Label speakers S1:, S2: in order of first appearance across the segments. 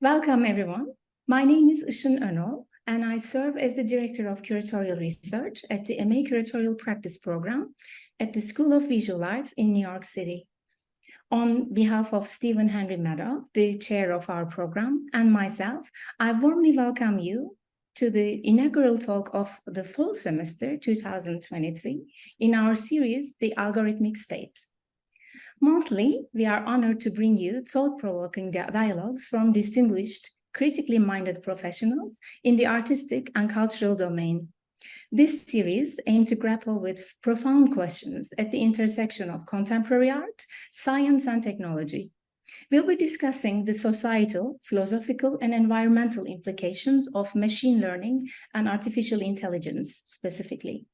S1: Welcome, everyone. My name is Işın Önal, and I serve as the Director of Curatorial Research at the MA Curatorial Practice Program at the School of Visual Arts in New York City. On behalf of Stephen Henry Madoff, the chair of our program, and myself, I warmly welcome you to the inaugural talk of the fall semester 2023 in our series, The Algorithmic State. Monthly, we are honored to bring you thought-provoking dialogues from distinguished, critically minded professionals in the artistic and cultural domain. This series aims to grapple with profound questions at the intersection of contemporary art, science, and technology. We'll be discussing the societal, philosophical, and environmental implications of machine learning and artificial intelligence specifically.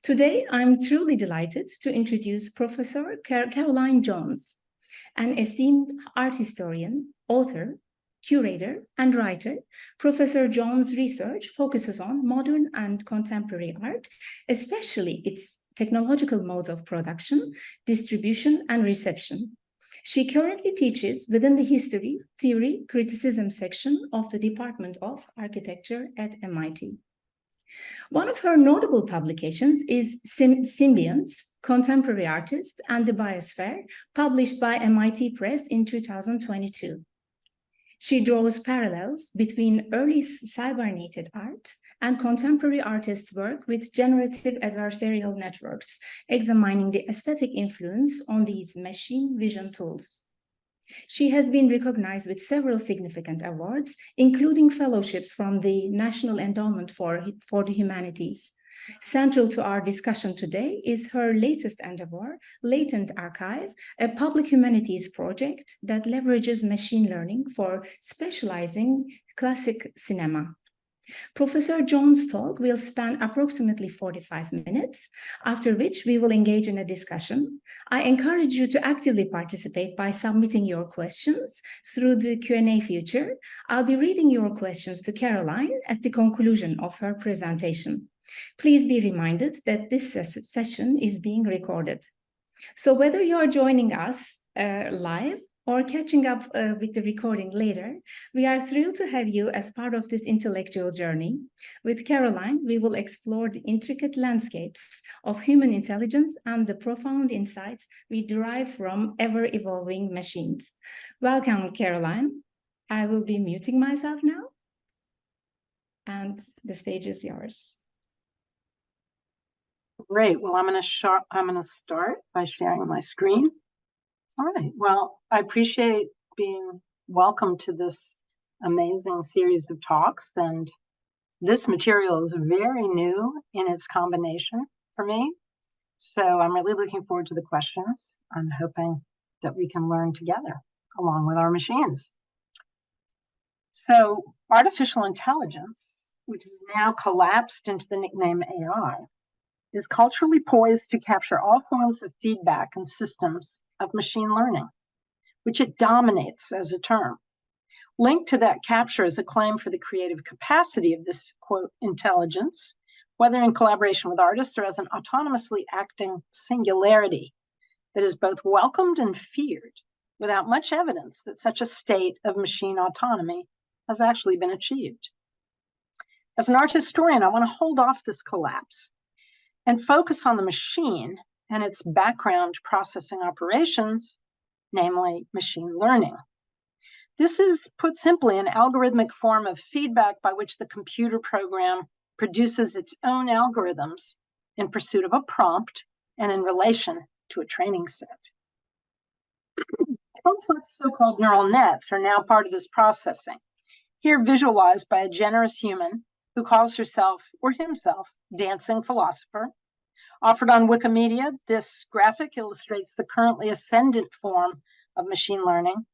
S1: Today, I'm truly delighted to introduce Professor Caroline Jones, an esteemed art historian, author, curator, and writer. Professor Jones' research focuses on modern and contemporary art, especially its technological modes of production, distribution, and reception. She currently teaches within the History, Theory, Criticism section of the Department of Architecture at MIT. One of her notable publications is Symbionts, Contemporary Artists and the Biosphere, published by MIT Press in 2022. She draws parallels between early cybernated art and contemporary artists' work with generative adversarial networks, examining the aesthetic influence on these machine vision tools. She has been recognized with several significant awards, including fellowships from the National Endowment for the Humanities. Central to our discussion today is her latest endeavor, Latent Archive, a public humanities project that leverages machine learning for specializing classic cinema. Professor Jones' talk will span approximately 45 minutes, after which we will engage in a discussion. I encourage you to actively participate by submitting your questions through the Q&A feature. I'll be reading your questions to Caroline at the conclusion of her presentation. Please be reminded that this session is being recorded. So whether you are joining us live or catching up with the recording later, we are thrilled to have you as part of this intellectual journey. With Caroline, we will explore the intricate landscapes of human intelligence and the profound insights we derive from ever-evolving machines. Welcome, Caroline. I will be muting myself now, and the stage is yours.
S2: Great. Well, I'm going to start by sharing my screen. All right. Well, I appreciate being welcome to this amazing series of talks, and this material is very new in its combination for me. So I'm really looking forward to the questions. I'm hoping that we can learn together along with our machines. So artificial intelligence, which is now collapsed into the nickname AI, is culturally poised to capture all forms of feedback and systems of machine learning, which it dominates as a term. Linked to that capture is a claim for the creative capacity of this, quote, intelligence, whether in collaboration with artists or as an autonomously acting singularity that is both welcomed and feared, without much evidence that such a state of machine autonomy has actually been achieved. As an art historian, I want to hold off this collapse and focus on the machine and its background processing operations, namely machine learning. This is, put simply, an algorithmic form of feedback by which the computer program produces its own algorithms in pursuit of a prompt and in relation to a training set. Complex so-called neural nets are now part of this processing, here visualized by a generous human who calls herself or himself Dancing Philosopher. Offered on Wikimedia, this graphic illustrates the currently ascendant form of machine learning,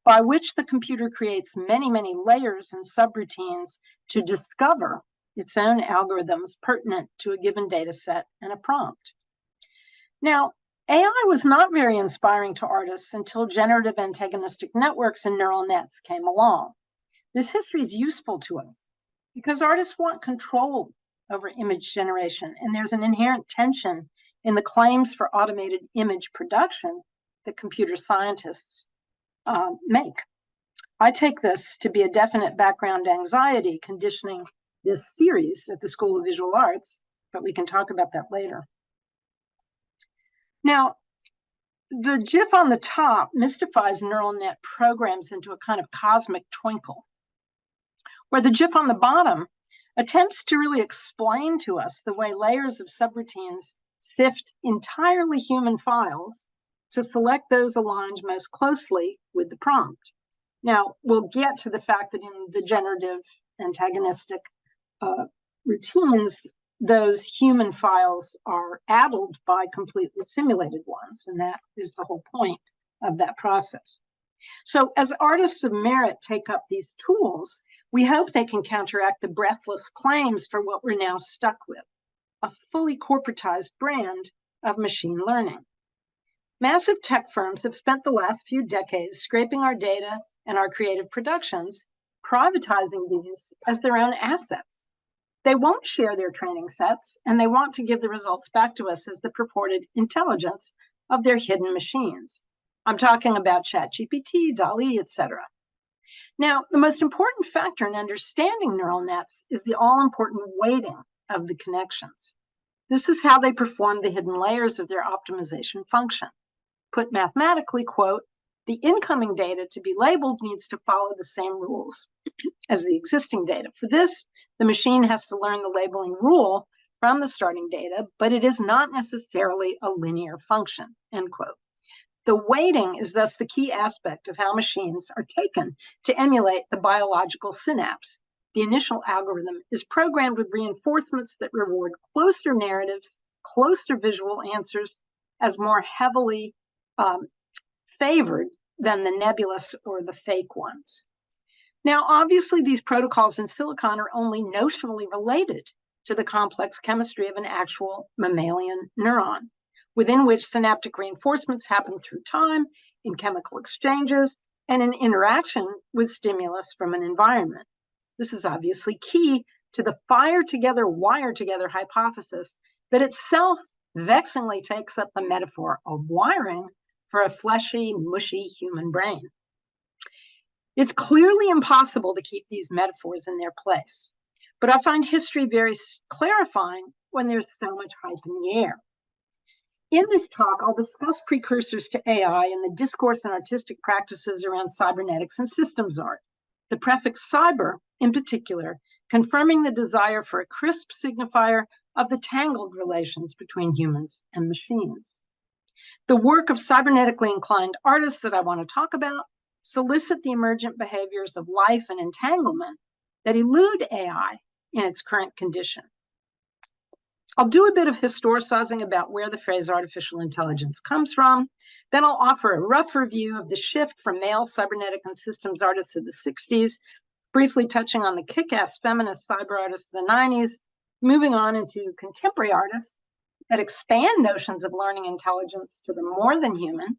S2: by which the computer creates many, many layers and subroutines to discover its own algorithms pertinent to a given data set and a prompt. Now, AI was not very inspiring to artists until generative antagonistic networks and neural nets came along. This history is useful to us because artists want control over image generation, and there's an inherent tension in the claims for automated image production that computer scientists make. I take this to be a definite background anxiety conditioning this series at the School of Visual Arts, but we can talk about that later. Now, the GIF on the top mystifies neural net programs into a kind of cosmic twinkle, where the GIF on the bottom attempts to really explain to us the way layers of subroutines sift entirely human files to select those aligned most closely with the prompt. Now, we'll get to the fact that in the generative antagonistic routines, those human files are addled by completely simulated ones, and that is the whole point of that process. So as artists of merit take up these tools, we hope they can counteract the breathless claims for what we're now stuck with, a fully corporatized brand of machine learning. Massive tech firms have spent the last few decades scraping our data and our creative productions, privatizing these as their own assets. They won't share their training sets, and they want to give the results back to us as the purported intelligence of their hidden machines. I'm talking about ChatGPT, DALL-E, etc. Now, the most important factor in understanding neural nets is the all-important weighting of the connections. This is how they perform the hidden layers of their optimization function. Put mathematically, quote, the incoming data to be labeled needs to follow the same rules as the existing data. For this, the machine has to learn the labeling rule from the starting data, but it is not necessarily a linear function, end quote. The weighting is thus the key aspect of how machines are taken to emulate the biological synapse. The initial algorithm is programmed with reinforcements that reward closer narratives, closer visual answers as more heavily favored than the nebulous or the fake ones. Now, obviously, these protocols in silicon are only notionally related to the complex chemistry of an actual mammalian neuron, within which synaptic reinforcements happen through time, in chemical exchanges, and in interaction with stimulus from an environment. This is obviously key to the fire together, wire together hypothesis that itself vexingly takes up the metaphor of wiring for a fleshy, mushy human brain. It's clearly impossible to keep these metaphors in their place, but I find history very clarifying when there's so much hype in the air. In this talk, I'll discuss precursors to AI and the discourse and artistic practices around cybernetics and systems art. The prefix cyber, in particular, confirming the desire for a crisp signifier of the tangled relations between humans and machines. The work of cybernetically inclined artists that I want to talk about solicit the emergent behaviors of life and entanglement that elude AI in its current condition. I'll do a bit of historicizing about where the phrase artificial intelligence comes from. Then I'll offer a rough review of the shift from male cybernetic and systems artists of the 60s, briefly touching on the kick-ass feminist cyber artists of the 90s, moving on into contemporary artists that expand notions of learning intelligence to the more than human,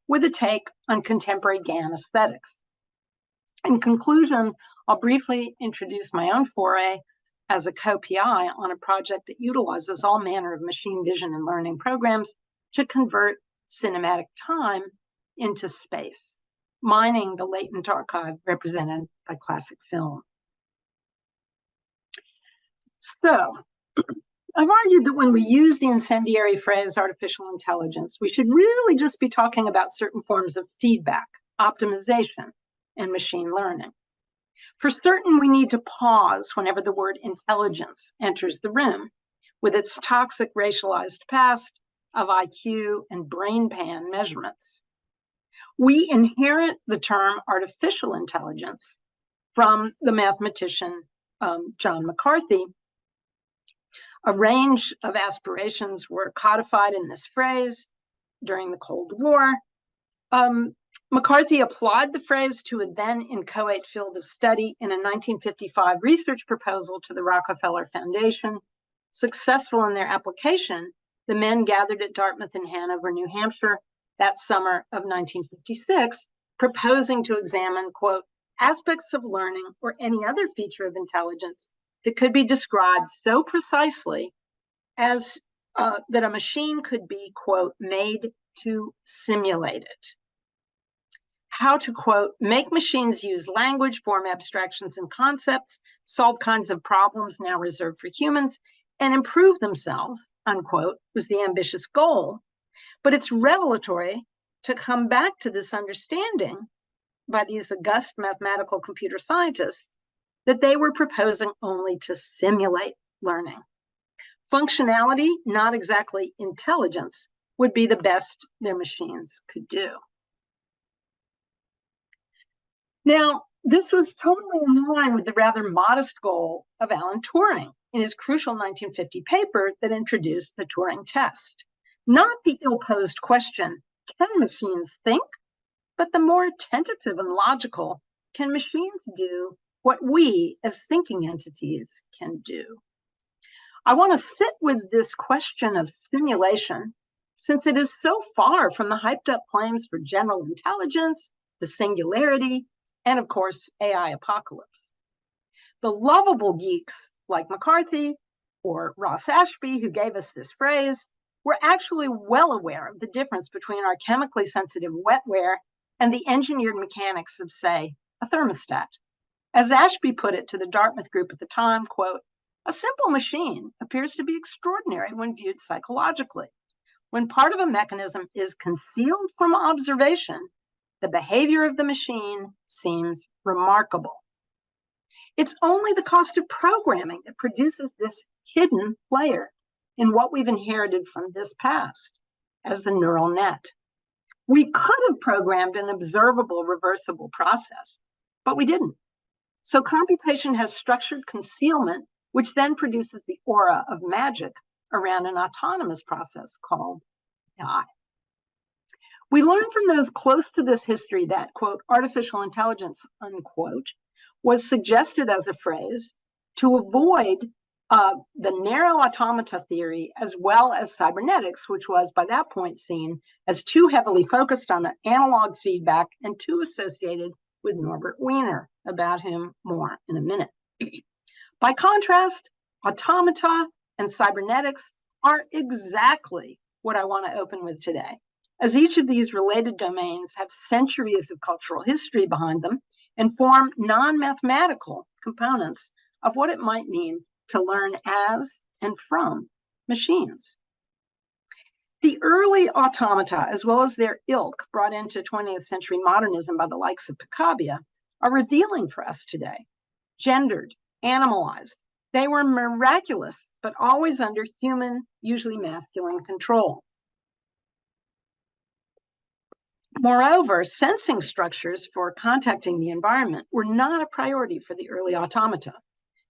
S2: with a take on contemporary GAN aesthetics. In conclusion, I'll briefly introduce my own foray as a co-PI on a project that utilizes all manner of machine vision and learning programs to convert cinematic time into space, mining the latent archive represented by classic film. So, I've argued that when we use the incendiary phrase artificial intelligence, we should really just be talking about certain forms of feedback, optimization, and machine learning. For certain, we need to pause whenever the word intelligence enters the room, with its toxic racialized past of IQ and brain pan measurements. We inherit the term artificial intelligence from the mathematician John McCarthy. A range of aspirations were codified in this phrase during the Cold War. McCarthy applied the phrase to a then inchoate field of study in a 1955 research proposal to the Rockefeller Foundation. Successful in their application, the men gathered at Dartmouth in Hanover, New Hampshire, that summer of 1956, proposing to examine, quote, aspects of learning or any other feature of intelligence that could be described so precisely as that a machine could be, quote, made to simulate it. how to, quote, make machines use language, form abstractions and concepts, solve kinds of problems now reserved for humans, and improve themselves, unquote, was the ambitious goal. But it's revelatory to come back to this understanding by these august mathematical computer scientists that they were proposing only to simulate learning. Functionality, not exactly intelligence, would be the best their machines could do. Now, this was totally in line with the rather modest goal of Alan Turing in his crucial 1950 paper that introduced the Turing test. Not the ill-posed question, can machines think? But the more tentative and logical, can machines do what we as thinking entities can do? I want to sit with this question of simulation, since it is so far from the hyped up claims for general intelligence, the singularity, and of course, AI apocalypse. The lovable geeks like McCarthy or Ross Ashby, who gave us this phrase, were actually well aware of the difference between our chemically sensitive wetware and the engineered mechanics of, say, a thermostat. As Ashby put it to the Dartmouth group at the time, quote, a simple machine appears to be extraordinary when viewed psychologically. When part of a mechanism is concealed from observation, the behavior of the machine seems remarkable. It's only the cost of programming that produces this hidden layer in what we've inherited from this past as the neural net. We could have programmed an observable, reversible process, but we didn't. So computation has structured concealment, which then produces the aura of magic around an autonomous process called AI. We learned from those close to this history that, quote, artificial intelligence, unquote, was suggested as a phrase to avoid the narrow automata theory, as well as cybernetics, which was by that point seen as too heavily focused on the analog feedback and too associated with Norbert Wiener, about whom more in a minute. By contrast, automata and cybernetics are exactly what I want to open with today, as each of these related domains have centuries of cultural history behind them and form non-mathematical components of what it might mean to learn as and from machines. The early automata, as well as their ilk brought into 20th century modernism by the likes of Picabia, are revealing for us today. Gendered, animalized, they were miraculous, but always under human, usually masculine control. Moreover, sensing structures for contacting the environment were not a priority for the early automata.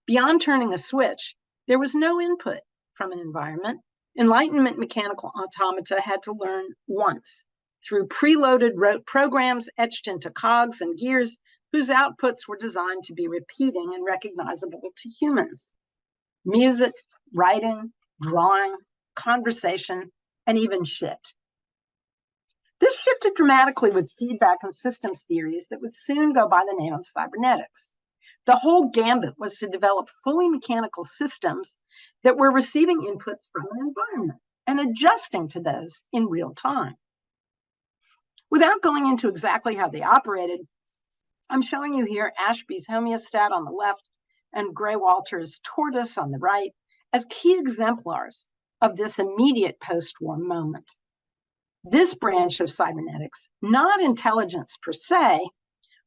S2: Beyond turning a switch, there was no input from an environment. Enlightenment mechanical automata had to learn once through preloaded rote programs etched into cogs and gears whose outputs were designed to be repeating and recognizable to humans. Music, writing, drawing, conversation, and even shit. This shifted dramatically with feedback and systems theories that would soon go by the name of cybernetics. The whole gambit was to develop fully mechanical systems that were receiving inputs from an environment and adjusting to those in real time. Without going into exactly how they operated, I'm showing you here Ashby's homeostat on the left and Gray Walter's tortoise on the right as key exemplars of this immediate post-war moment. This branch of cybernetics, not intelligence per se,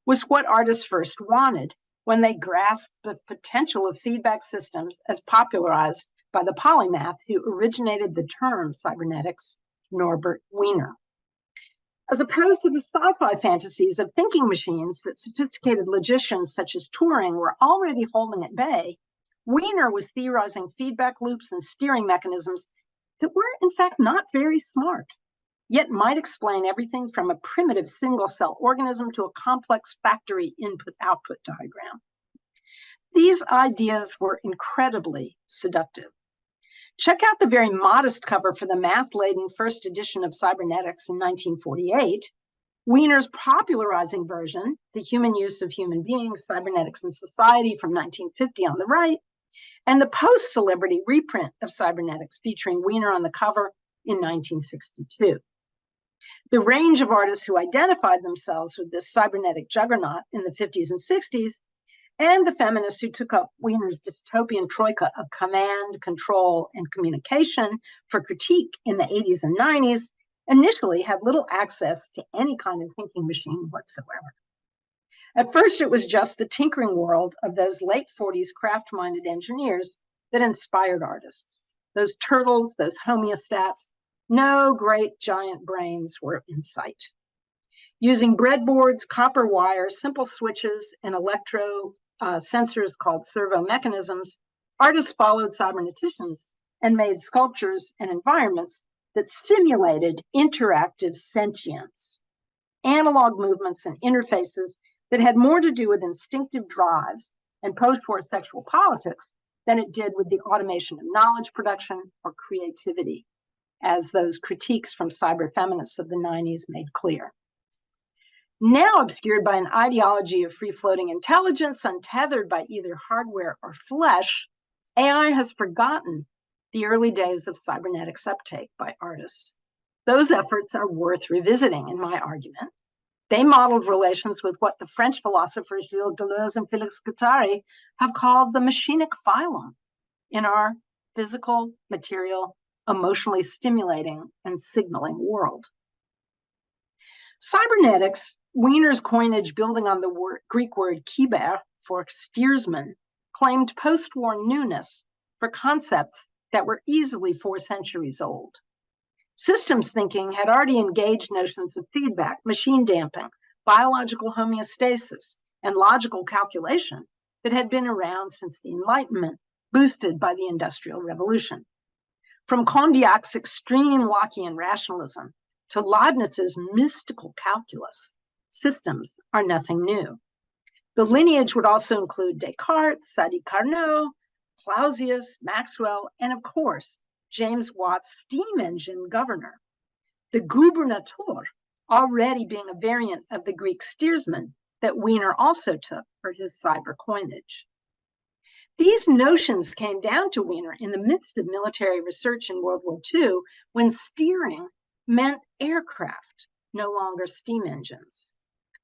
S2: was what artists first wanted when they grasped the potential of feedback systems as popularized by the polymath who originated the term cybernetics, Norbert Wiener. As opposed to the sci-fi fantasies of thinking machines that sophisticated logicians such as Turing were already holding at bay, Wiener was theorizing feedback loops and steering mechanisms that were in fact not very smart, yet might explain everything from a primitive single-cell organism to a complex factory input-output diagram. These ideas were incredibly seductive. Check out the very modest cover for the math-laden first edition of Cybernetics in 1948, Wiener's popularizing version, The Human Use of Human Beings, Cybernetics and Society from 1950 on the right, and the post-celebrity reprint of Cybernetics featuring Wiener on the cover in 1962. The range of artists who identified themselves with this cybernetic juggernaut in the 50s and 60s, and the feminists who took up Wiener's dystopian troika of command, control, and communication for critique in the 80s and 90s, initially had little access to any kind of thinking machine whatsoever. At first, it was just the tinkering world of those late 40s craft-minded engineers that inspired artists. Those turtles, those homeostats, no great giant brains were in sight. Using breadboards, copper wire, simple switches, and electro sensors called servo mechanisms, artists followed cyberneticians and made sculptures and environments that simulated interactive sentience, analog movements and interfaces that had more to do with instinctive drives and post-war sexual politics than it did with the automation of knowledge production or creativity, as those critiques from cyber feminists of the 90s made clear. Now obscured by an ideology of free-floating intelligence untethered by either hardware or flesh, AI has forgotten the early days of cybernetics uptake by artists. Those efforts are worth revisiting, in my argument. They modeled relations with what the French philosophers Gilles Deleuze and Félix Guattari have called the machinic phylum in our physical, material, emotionally stimulating, and signaling world. Cybernetics, Wiener's coinage building on the Greek word kyber for steersman, claimed post-war newness for concepts that were easily 4 centuries old. Systems thinking had already engaged notions of feedback, machine damping, biological homeostasis, and logical calculation that had been around since the Enlightenment, boosted by the Industrial Revolution. From Condiac's extreme Lockean rationalism to Leibniz's mystical calculus, systems are nothing new. The lineage would also include Descartes, Sadi Carnot, Clausius, Maxwell, and of course, James Watt's steam engine governor. The gubernator already being a variant of the Greek steersman that Wiener also took for his cyber coinage. These notions came down to Wiener in the midst of military research in World War II, when steering meant aircraft, no longer steam engines.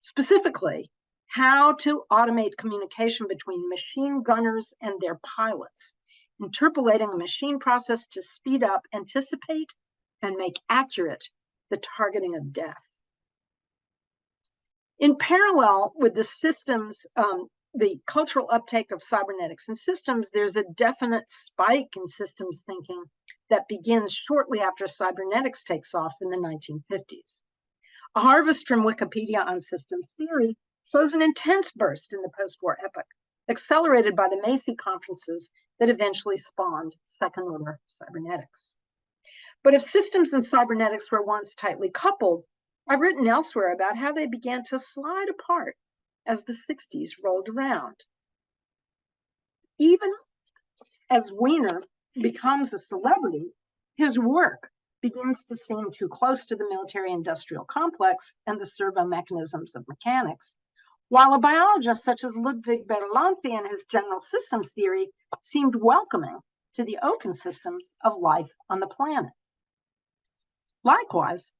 S2: Specifically, how to automate communication between machine gunners and their pilots, interpolating a machine process to speed up, anticipate, and make accurate the targeting of death. In parallel with the systems, the cultural uptake of cybernetics and systems, there's a definite spike in systems thinking that begins shortly after cybernetics takes off in the 1950s. A harvest from Wikipedia on systems theory shows an intense burst in the post-war epoch, accelerated by the Macy conferences that eventually spawned second-order cybernetics. But if systems and cybernetics were once tightly coupled, I've written elsewhere about how they began to slide apart as the 60s rolled around. Even as Wiener becomes a celebrity, his work begins to seem too close to the military-industrial complex and the servo mechanisms of mechanics, while a biologist such as Ludwig Bertalanffy and his general systems theory seemed welcoming to the open systems of life on the planet. Likewise,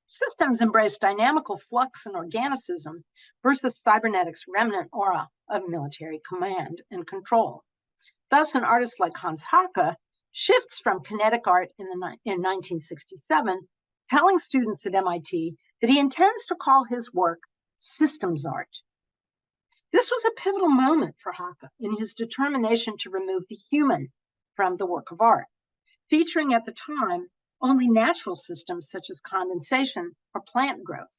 S2: systems embrace dynamical flux and organicism versus cybernetics' remnant aura of military command and control. Thus, an artist like Hans Haacke shifts from kinetic art in 1967, telling students at MIT that he intends to call his work systems art. This was a pivotal moment for Haacke in his determination to remove the human from the work of art, featuring at the time only natural systems such as condensation or plant growth.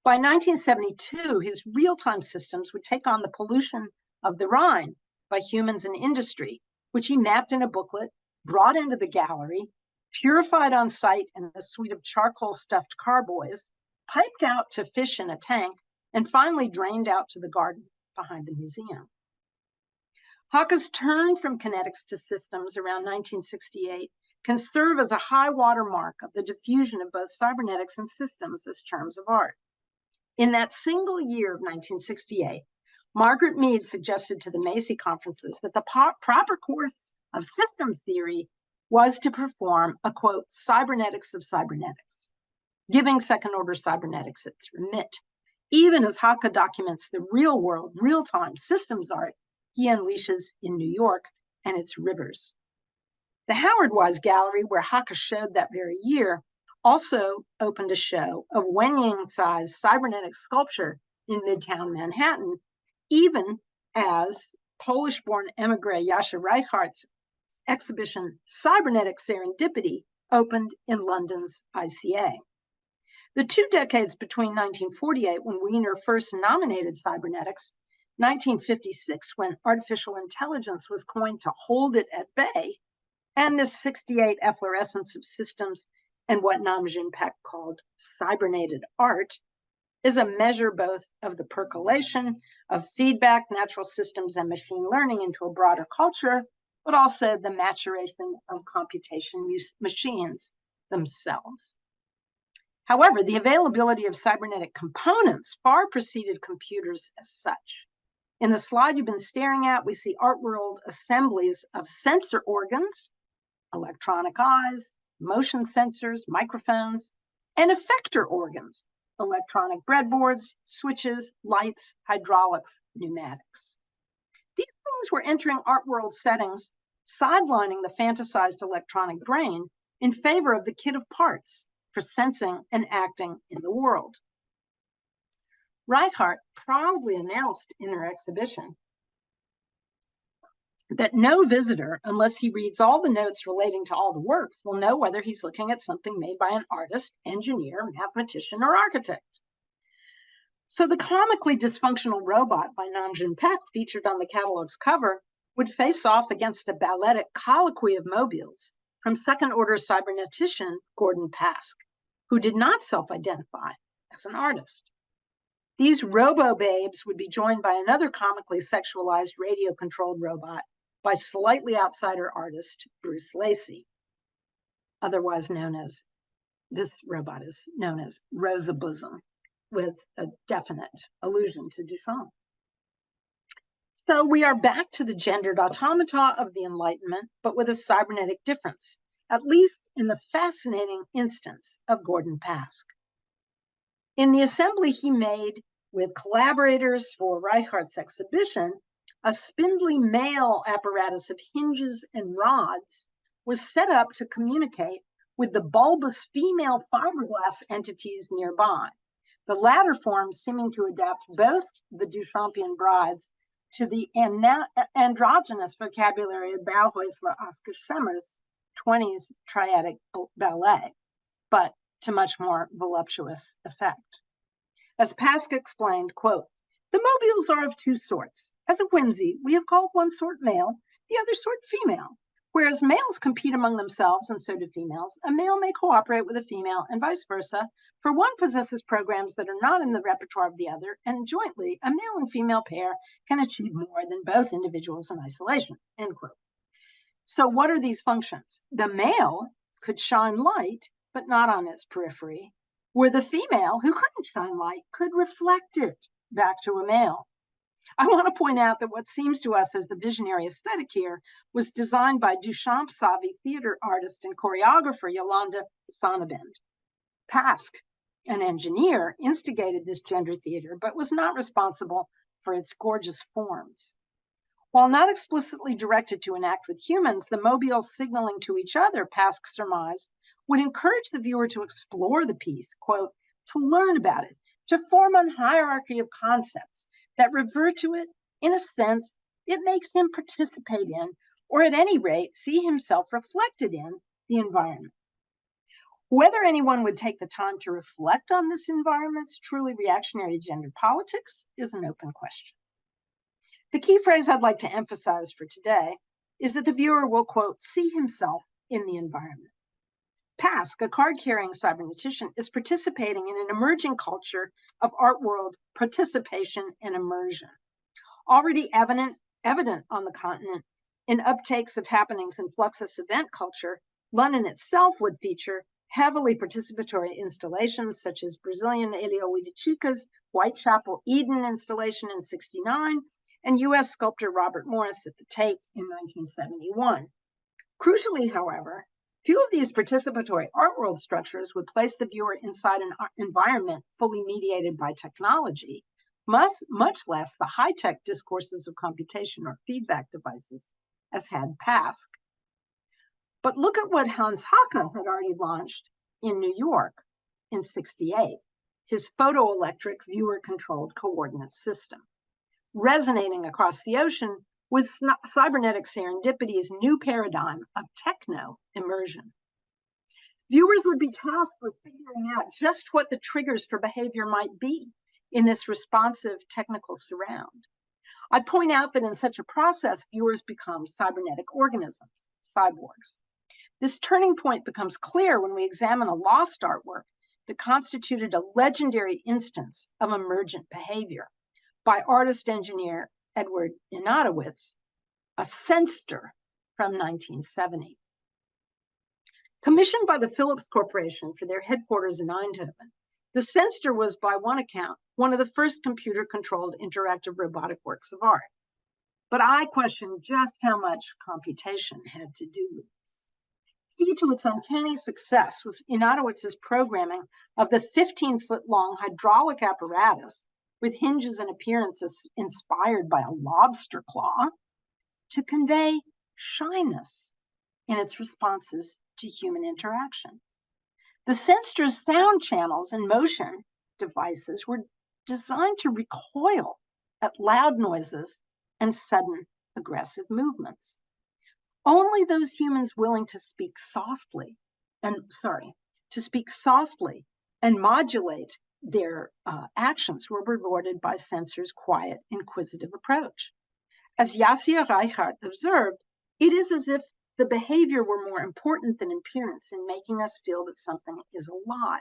S2: By 1972, his real-time systems would take on the pollution of the Rhine by humans and industry, which he mapped in a booklet, brought into the gallery, purified on site in a suite of charcoal-stuffed carboys, piped out to fish in a tank, and finally drained out to the garden behind the museum. Haacke's turn from kinetics to systems around 1968 can serve as a high water mark of the diffusion of both cybernetics and systems as terms of art. In that single year of 1968, Margaret Mead suggested to the Macy conferences that the proper course of systems theory was to perform a, quote, cybernetics of cybernetics. giving second-order cybernetics its remit. Even as Haacke documents the real-world, real-time systems art he unleashes in New York and its rivers. The Howard Wise Gallery, where Haacke showed that very year, also opened a show of Wenying-sized cybernetic sculpture in Midtown Manhattan, even as Polish-born emigre Jascha Reichardt's exhibition Cybernetic Serendipity opened in London's ICA. The 2 decades between 1948, when Wiener first nominated cybernetics, 1956, when artificial intelligence was coined to hold it at bay, and this 68 efflorescence of systems and what Nam June Paik called cybernated art, is a measure both of the percolation of feedback, natural systems, and machine learning into a broader culture, but also the maturation of computation machines themselves. However, the availability of cybernetic components far preceded computers as such. In the slide you've been staring at, we see art world assemblies of sensor organs, electronic eyes, motion sensors, microphones, and effector organs, electronic breadboards, switches, lights, hydraulics, pneumatics. These things were entering art world settings, sidelining the fantasized electronic brain in favor of the kit of parts for sensing and acting in the world. Reichardt proudly announced in her exhibition that no visitor, unless he reads all the notes relating to all the works, will know whether he's looking at something made by an artist, engineer, mathematician, or architect. So the comically dysfunctional robot by Nam June Paik featured on the catalog's cover would face off against a balletic colloquy of mobiles from second-order cybernetician Gordon Pask, who did not self-identify as an artist. These robo-babes would be joined by another comically sexualized radio-controlled robot by slightly outsider artist Bruce Lacey, otherwise known as, this robot is known as Rosa Bosom, with a definite allusion to Duchamp. So we are back to the gendered automata of the Enlightenment, but with a cybernetic difference, at least in the fascinating instance of Gordon Pask. In the assembly he made with collaborators for Reichardt's exhibition, a spindly male apparatus of hinges and rods was set up to communicate with the bulbous female fiberglass entities nearby, the latter form seeming to adapt both the Duchampian brides to the androgynous vocabulary of Bauhausler Oscar Schemmer's 20s triadic ballet, but to much more voluptuous effect. As Pask explained, quote, "The mobiles are of 2 sorts. As a whimsy, we have called one sort male, the other sort female. Whereas males compete among themselves, and so do females, a male may cooperate with a female and vice versa, for one possesses programs that are not in the repertoire of the other, and jointly, a male and female pair can achieve more than both individuals in isolation," end quote. So what are these functions? The male could shine light, but not on its periphery, where the female, who couldn't shine light, could reflect it back to a male. I want to point out that what seems to us as the visionary aesthetic here was designed by Duchamp-savvy theater artist and choreographer Yolanda Sonnabend. Pask, an engineer, instigated this gender theater, but was not responsible for its gorgeous forms. While not explicitly directed to enact with humans, the mobiles signaling to each other, Pask surmised, would encourage the viewer to explore the piece, quote, to learn about it, to form a hierarchy of concepts that revert to it. In a sense, it makes him participate in, or at any rate, see himself reflected in, the environment. Whether anyone would take the time to reflect on this environment's truly reactionary gender politics is an open question. The key phrase I'd like to emphasize for today is that the viewer will, quote, see himself in the environment. Pask, a card-carrying cybernetician, is participating in an emerging culture of art world participation and immersion. Already evident on the continent in uptakes of happenings in Fluxus event culture, London itself would feature heavily participatory installations such as Brazilian Elio Huiticica's Whitechapel Eden installation in '69 and US sculptor Robert Morris at the Tate in 1971. Crucially, however, Few of these participatory art world structures would place the viewer inside an environment fully mediated by technology, much less the high-tech discourses of computation or feedback devices, as had PASC. But look at what Hans Haacke had already launched in New York in '68, his photoelectric viewer-controlled coordinate system. Resonating across the ocean with cybernetic serendipity's new paradigm of techno-immersion. Viewers would be tasked with figuring out just what the triggers for behavior might be in this responsive technical surround. I point out that in such a process, viewers become cybernetic organisms, cyborgs. This turning point becomes clear when we examine a lost artwork that constituted a legendary instance of emergent behavior by artist-engineer Edward Inatowicz, a Sennster from 1970. Commissioned by the Philips Corporation for their headquarters in Eindhoven, the Sennster was, by one account, one of the first computer-controlled interactive robotic works of art. But I question just how much computation had to do with this. Key to its uncanny success was Inatowicz's programming of the 15-foot-long hydraulic apparatus with hinges and appearances inspired by a lobster claw to convey shyness in its responses to human interaction. The Sennster's sound channels and motion devices were designed to recoil at loud noises and sudden aggressive movements. Only those humans willing to speak softly and modulate their actions were rewarded by Sennster's quiet, inquisitive approach. As Yasir Reichart observed, it is as if the behavior were more important than appearance in making us feel that something is alive,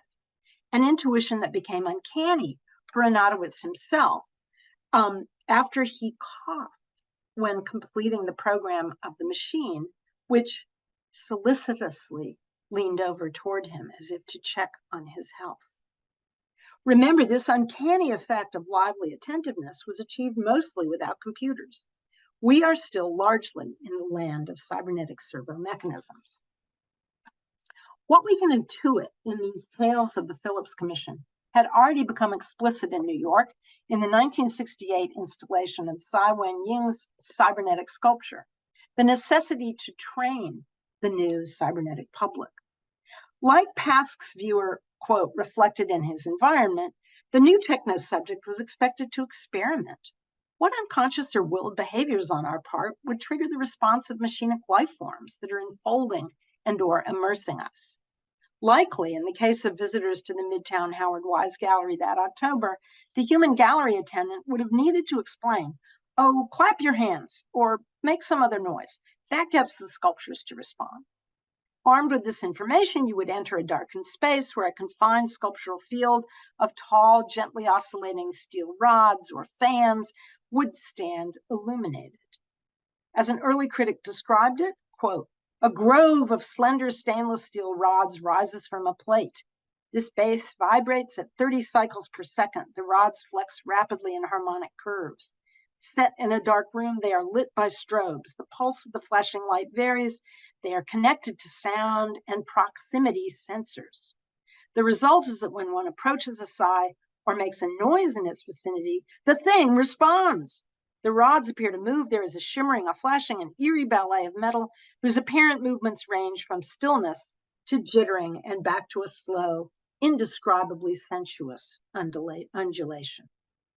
S2: an intuition that became uncanny for Inatowicz himself after he coughed when completing the program of the machine, which solicitously leaned over toward him as if to check on his health. Remember, this uncanny effect of lively attentiveness was achieved mostly without computers. We are still largely in the land of cybernetic servo mechanisms. What we can intuit in these tales of the Philips Commission had already become explicit in New York in the 1968 installation of Tsai Wen-Ying's cybernetic sculpture, the necessity to train the new cybernetic public. Like PASC's viewer, quote, reflected in his environment, the new techno subject was expected to experiment. What unconscious or willed behaviors on our part would trigger the response of machinic life forms that are enfolding and or immersing us? Likely, in the case of visitors to the Midtown Howard Wise Gallery that October, the human gallery attendant would have needed to explain, oh, clap your hands, or make some other noise. That gets the sculptures to respond. Armed with this information, you would enter a darkened space where a confined sculptural field of tall, gently oscillating steel rods or fans would stand illuminated. As an early critic described it, quote, a grove of slender stainless steel rods rises from a plate. This base vibrates at 30 cycles per second. The rods flex rapidly in harmonic curves. Set in a dark room, they are lit by strobes. The pulse of the flashing light varies. They are connected to sound and proximity sensors. The result is that when one approaches a Tsai or makes a noise in its vicinity, the thing responds. The rods appear to move. There is a shimmering, a flashing, an eerie ballet of metal whose apparent movements range from stillness to jittering and back to a slow, indescribably sensuous undulation,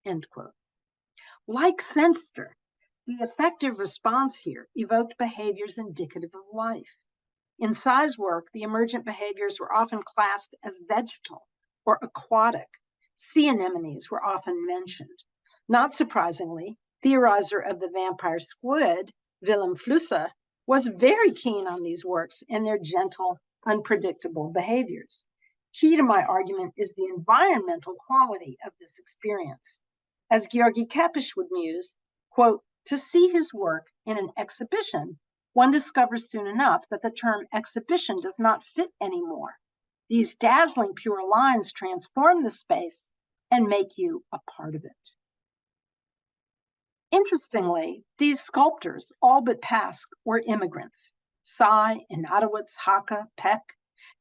S2: end quote. Like Sennster, the effective response here evoked behaviors indicative of life. In Tsai's work, the emergent behaviors were often classed as vegetal or aquatic. Sea anemones were often mentioned. Not surprisingly, theorizer of the vampire squid, Willem Flusse, was very keen on these works and their gentle, unpredictable behaviors. Key to my argument is the environmental quality of this experience. As Georgi Kapish would muse, quote, to see his work in an exhibition, one discovers soon enough that the term exhibition does not fit anymore. These dazzling pure lines transform the space and make you a part of it. Interestingly, these sculptors, all but PASC, were immigrants. Tsai, Ignatowicz, Haka, Peck.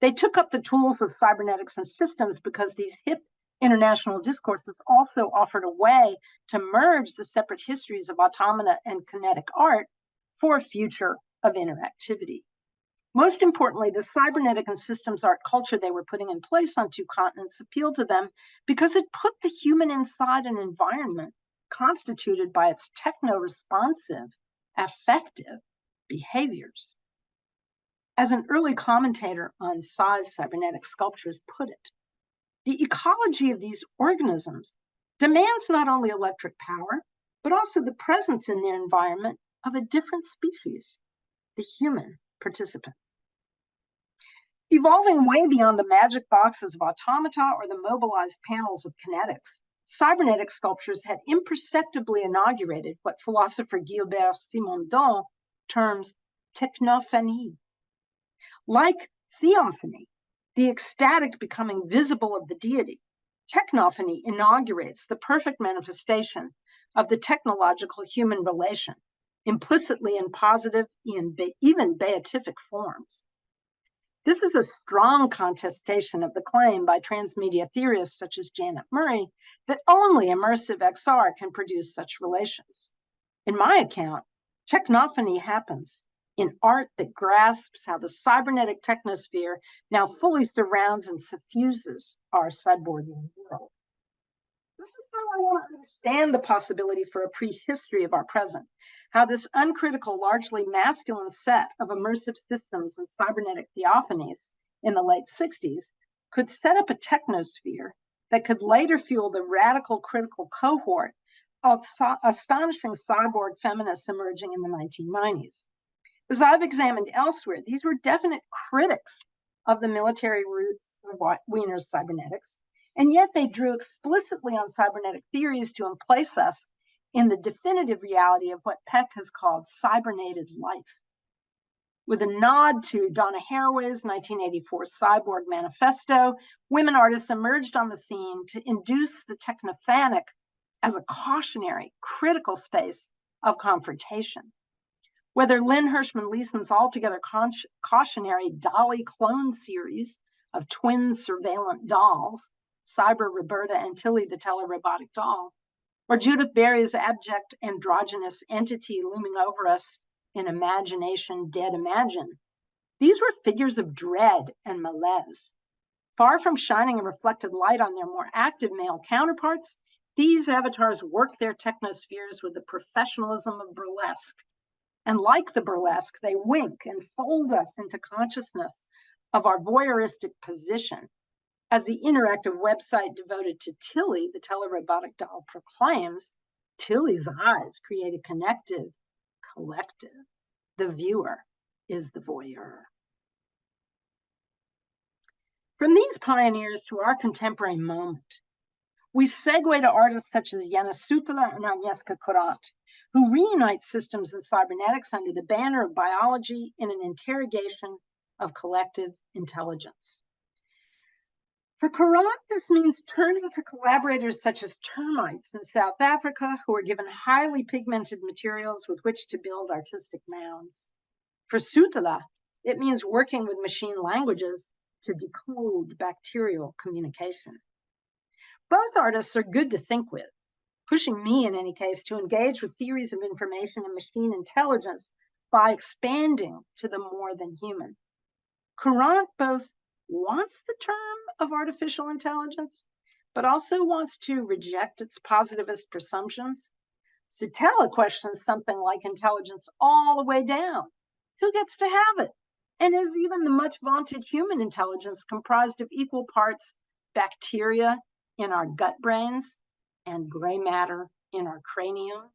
S2: They took up the tools of cybernetics and systems because these hip international discourses also offered a way to merge the separate histories of automata and kinetic art for a future of interactivity. Most importantly, the cybernetic and systems art culture they were putting in place on two continents appealed to them because it put the human inside an environment constituted by its techno-responsive, affective behaviors. As an early commentator on Tsai's cybernetic sculptures put it, the ecology of these organisms demands not only electric power, but also the presence in their environment of a different species, the human participant. Evolving way beyond the magic boxes of automata or the mobilized panels of kinetics, cybernetic sculptures had imperceptibly inaugurated what philosopher Gilbert Simondon terms technophany. Like theophany, the ecstatic becoming visible of the deity, technophany inaugurates the perfect manifestation of the technological human relation, implicitly in positive, even beatific forms. This is a strong contestation of the claim by transmedia theorists such as Janet Murray that only immersive XR can produce such relations. In my account, technophany happens in art that grasps how the cybernetic technosphere now fully surrounds and suffuses our cyborg world. This is how I want to understand the possibility for a prehistory of our present, how this uncritical, largely masculine set of immersive systems and cybernetic theophanies in the late 60s could set up a technosphere that could later fuel the radical critical cohort of astonishing cyborg feminists emerging in the 1990s. As I've examined elsewhere, these were definite critics of the military roots of Wiener's cybernetics, and yet they drew explicitly on cybernetic theories to emplace us in the definitive reality of what Peck has called cybernated life. With a nod to Donna Haraway's 1984 Cyborg Manifesto, women artists emerged on the scene to induce the technophanic as a cautionary, critical space of confrontation. Whether Lynn Hirschman Leeson's altogether cautionary Dolly clone series of twin surveillant dolls, Cyber Roberta and Tilly the telerobotic doll, or Judith Berry's abject androgynous entity looming over us in Imagination Dead Imagine, these were figures of dread and malaise. Far from shining a reflected light on their more active male counterparts, these avatars work their technospheres with the professionalism of burlesque. And like the burlesque, they wink and fold us into consciousness of our voyeuristic position. As the interactive website devoted to Tilly, the telerobotic doll, proclaims, Tilly's eyes create a connective collective. The viewer is the voyeur. From these pioneers to our contemporary moment, we segue to artists such as Yana Sutala and Agnieszka Kurant, who reunite systems and cybernetics under the banner of biology in an interrogation of collective intelligence. For Kurant, this means turning to collaborators such as termites in South Africa, who are given highly pigmented materials with which to build artistic mounds. For Sutala, it means working with machine languages to decode bacterial communication. Both artists are good to think with, pushing me, in any case, to engage with theories of information and machine intelligence by expanding to the more than human. Kurant both wants the term of artificial intelligence, but also wants to reject its positivist presumptions. Sutala questions something like intelligence all the way down. Who gets to have it? And is even the much vaunted human intelligence comprised of equal parts bacteria in our gut brains and gray matter in our cranium?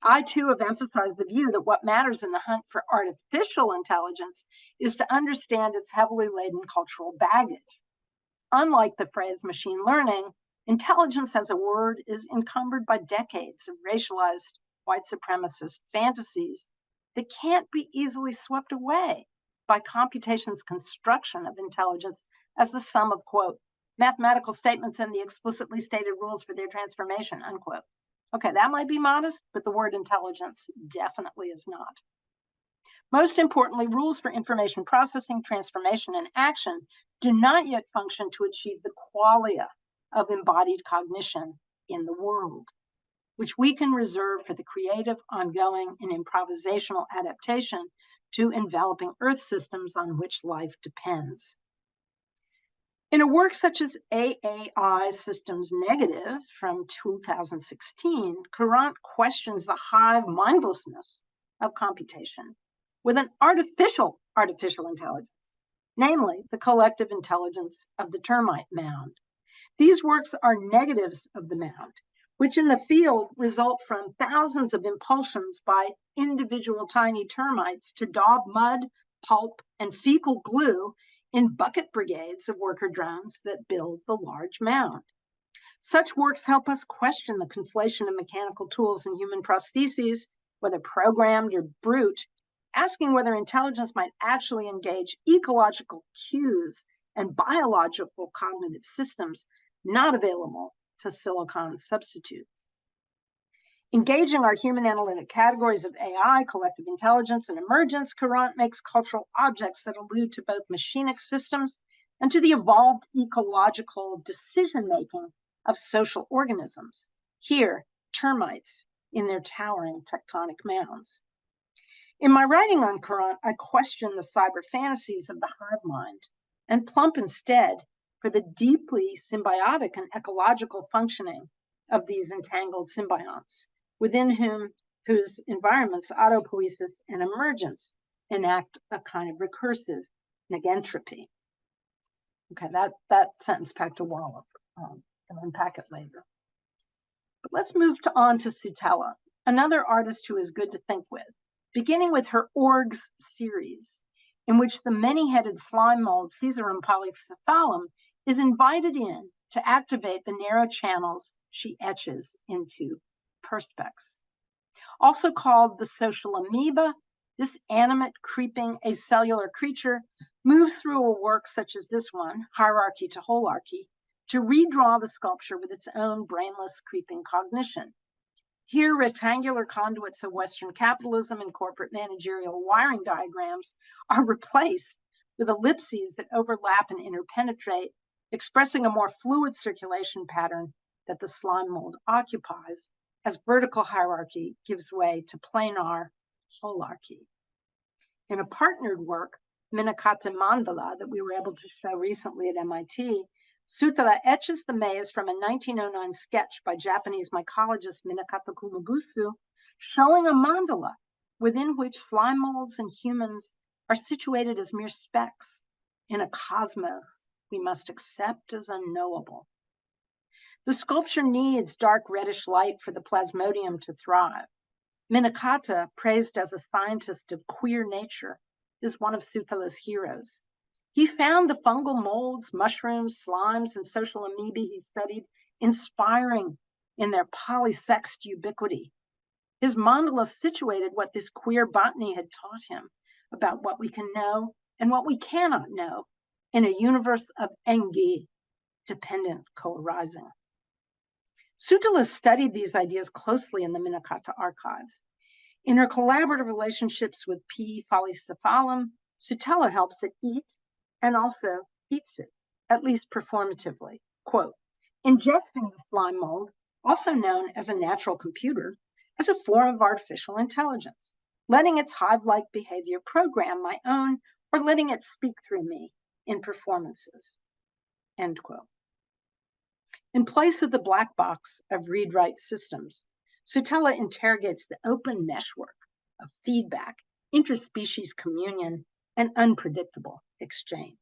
S2: I too have emphasized the view that what matters in the hunt for artificial intelligence is to understand its heavily laden cultural baggage. Unlike the phrase machine learning, intelligence as a word is encumbered by decades of racialized white supremacist fantasies that can't be easily swept away by computation's construction of intelligence as the sum of, quote, mathematical statements and the explicitly stated rules for their transformation, unquote. Okay, that might be modest, but the word intelligence definitely is not. Most importantly, rules for information processing, transformation, and action do not yet function to achieve the qualia of embodied cognition in the world, which we can reserve for the creative, ongoing, and improvisational adaptation to enveloping Earth systems on which life depends. In a work such as AAI Systems Negative from 2016, Courant questions the hive mindlessness of computation with an artificial intelligence, namely the collective intelligence of the termite mound. These works are negatives of the mound, which in the field result from thousands of impulsions by individual tiny termites to daub mud, pulp, and fecal glue in bucket brigades of worker drones that build the large mound. Such works help us question the conflation of mechanical tools and human prostheses, whether programmed or brute, asking whether intelligence might actually engage ecological cues and biological cognitive systems not available to silicon substitutes. Engaging our human analytic categories of AI, collective intelligence, and emergence, Courant makes cultural objects that allude to both machinic systems and to the evolved ecological decision-making of social organisms. Here, termites in their towering tectonic mounds. In my writing on Courant, I question the cyber fantasies of the hive mind and plump instead for the deeply symbiotic and ecological functioning of these entangled symbionts, within whose environments autopoiesis and emergence enact a kind of recursive negentropy. Okay, that sentence packed a wallop. I'll unpack it later. But let's move on to Sutella, another artist who is good to think with, beginning with her Orgs series, in which the many-headed slime mold Caesarum polycephalum is invited in to activate the narrow channels she etches into perspex. Also called the social amoeba, this animate, creeping, acellular creature moves through a work such as this one, Hierarchy to Holarchy, to redraw the sculpture with its own brainless, creeping cognition. Here, rectangular conduits of Western capitalism and corporate managerial wiring diagrams are replaced with ellipses that overlap and interpenetrate, expressing a more fluid circulation pattern that the slime mold occupies, as vertical hierarchy gives way to planar holarchy. In a partnered work, Minakata Mandala, that we were able to show recently at MIT, Sutella etches the maze from a 1909 sketch by Japanese mycologist Minakata Kumagusu, showing a mandala within which slime molds and humans are situated as mere specks in a cosmos we must accept as unknowable. The sculpture needs dark reddish light for the plasmodium to thrive. Minakata, praised as a scientist of queer nature, is one of Sutella's heroes. He found the fungal molds, mushrooms, slimes, and social amoebae he studied inspiring in their polysexed ubiquity. His mandala situated what this queer botany had taught him about what we can know and what we cannot know in a universe of engi, dependent co-arising. Sutella studied these ideas closely in the Minakata archives. In her collaborative relationships with P. polycephalum, Sutella helps it eat and also eats it, at least performatively. Quote, ingesting the slime mold, also known as a natural computer, as a form of artificial intelligence, letting its hive-like behavior program my own or letting it speak through me in performances, end quote. In place of the black box of read-write systems, Sutella interrogates the open meshwork of feedback, interspecies communion, and unpredictable exchange.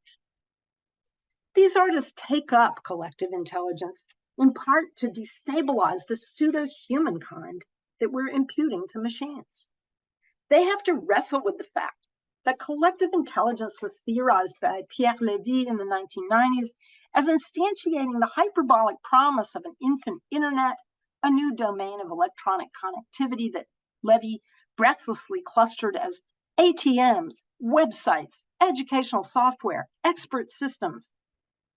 S2: These artists take up collective intelligence in part to destabilize the pseudo-human kind that we're imputing to machines. They have to wrestle with the fact that collective intelligence was theorized by Pierre Levy in the 1990s as instantiating the hyperbolic promise of an infant internet, a new domain of electronic connectivity that Levy breathlessly clustered as ATMs, websites, educational software, expert systems,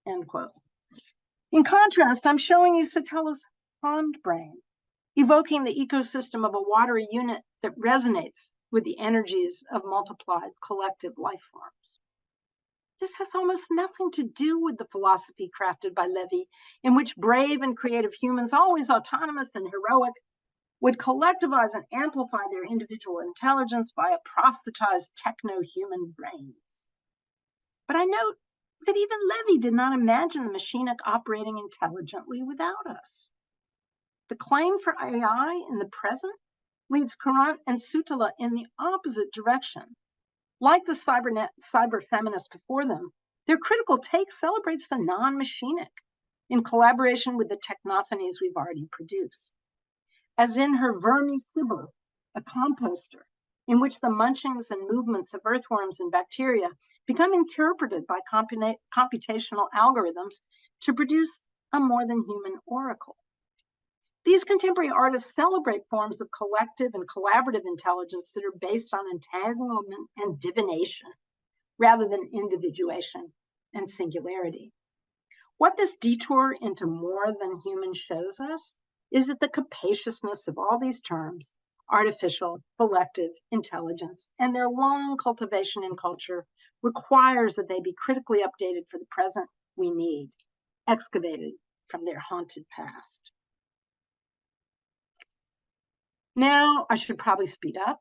S2: end quote. In contrast, I'm showing you Sutella's pond brain, evoking the ecosystem of a watery unit that resonates with the energies of multiplied collective life forms. This has almost nothing to do with the philosophy crafted by Levy, in which brave and creative humans, always autonomous and heroic, would collectivize and amplify their individual intelligence via proselytized techno-human brains. But I note that even Levy did not imagine the machinic operating intelligently without us. The claim for AI in the present leads Courant and Sutala in the opposite direction. Like the cyber feminists before them, their critical take celebrates the non-machinic in collaboration with the technophanies we've already produced. As in her Vermi Sibyl, a composter, in which the munchings and movements of earthworms and bacteria become interpreted by computational algorithms to produce a more than human oracle. These contemporary artists celebrate forms of collective and collaborative intelligence that are based on entanglement and divination, rather than individuation and singularity. What this detour into more than human shows us is that the capaciousness of all these terms, artificial, collective, intelligence, and their long cultivation in culture requires that they be critically updated for the present we need, excavated from their haunted past. Now, I should probably speed up.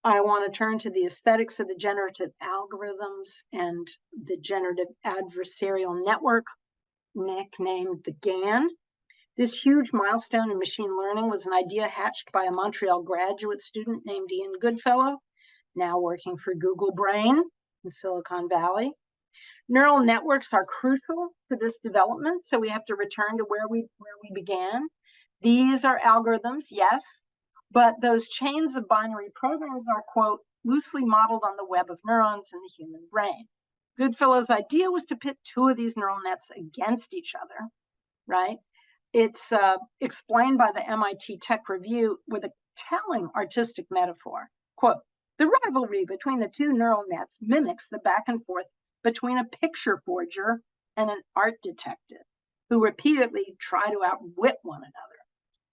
S2: I want to turn to the aesthetics of the generative algorithms and the generative adversarial network, nicknamed the GAN. This huge milestone in machine learning was an idea hatched by a Montreal graduate student named Ian Goodfellow, now working for Google Brain in Silicon Valley. Neural networks are crucial to this development, so we have to return to where we began. These are algorithms, yes, but those chains of binary programs are, quote, loosely modeled on the web of neurons in the human brain. Goodfellow's idea was to pit two of these neural nets against each other, right? It's explained by the MIT Tech Review with a telling artistic metaphor. Quote, the rivalry between the two neural nets mimics the back and forth between a picture forger and an art detective who repeatedly try to outwit one another.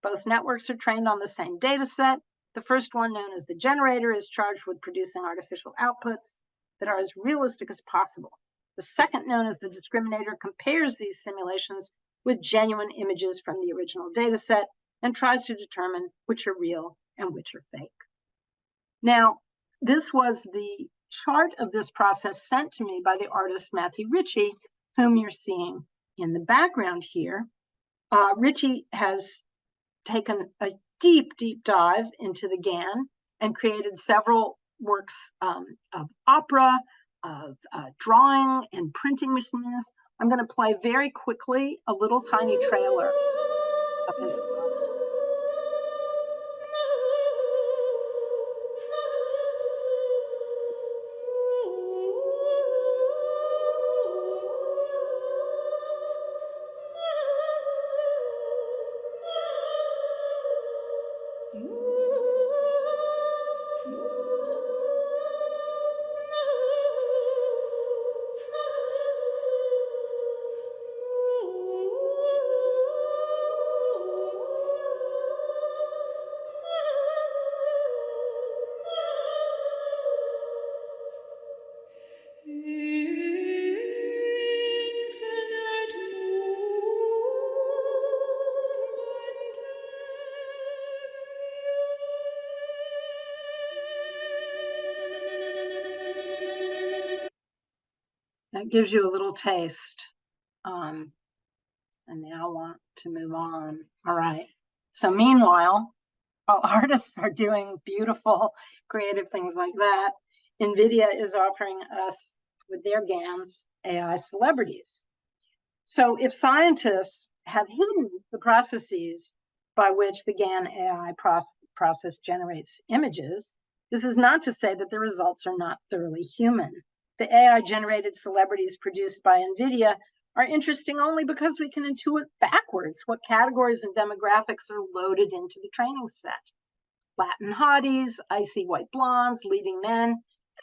S2: Both networks are trained on the same data set. The first one, known as the generator, is charged with producing artificial outputs that are as realistic as possible. The second, known as the discriminator, compares these simulations with genuine images from the original data set and tries to determine which are real and which are fake. Now, this was the chart of this process sent to me by the artist Matthew Ritchie, whom you're seeing in the background here. Ritchie has taken a deep dive into the GAN and created several works of opera, of drawing and printing machines. I'm going to play very quickly a little tiny trailer of his work. That gives you a little taste. And now I want to move on. All right. So meanwhile, while artists are doing beautiful, creative things like that, NVIDIA is offering us, with their GANs, AI celebrities. So if scientists have hidden the processes by which the GAN AI process generates images, this is not to say that the results are not thoroughly human. The AI-generated celebrities produced by NVIDIA are interesting only because we can intuit backwards what categories and demographics are loaded into the training set. Latin hotties, icy white blondes, leading men,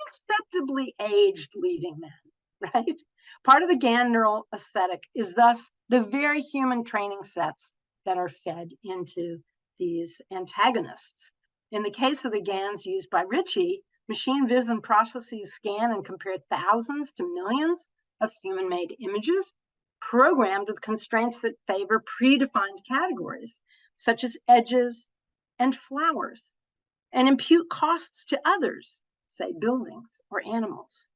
S2: acceptably aged leading men, right? Part of the GAN neural aesthetic is thus the very human training sets that are fed into these antagonists. In the case of the GANs used by Ritchie, machine vision processes scan and compare thousands to millions of human-made images, programmed with constraints that favor predefined categories, such as edges and flowers, and impute costs to others, say buildings or animals.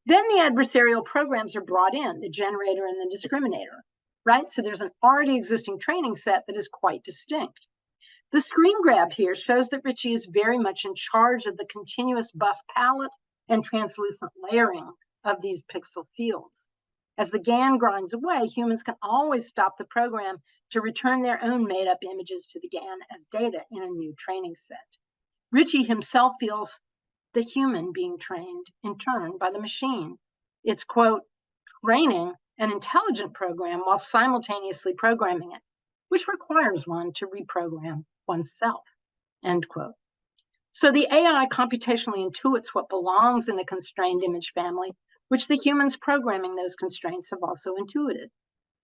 S2: Then the adversarial programs are brought in, the generator and the discriminator, right? So there's an already existing training set that is quite distinct. The screen grab here shows that Ritchie is very much in charge of the continuous buff palette and translucent layering of these pixel fields. As the GAN grinds away, humans can always stop the program to return their own made-up images to the GAN as data in a new training set. Ritchie himself feels the human being trained in turn by the machine. It's, quote, training an intelligent program while simultaneously programming it, which requires one to reprogram oneself, end quote. So the AI computationally intuits what belongs in a constrained image family, which the humans programming those constraints have also intuited.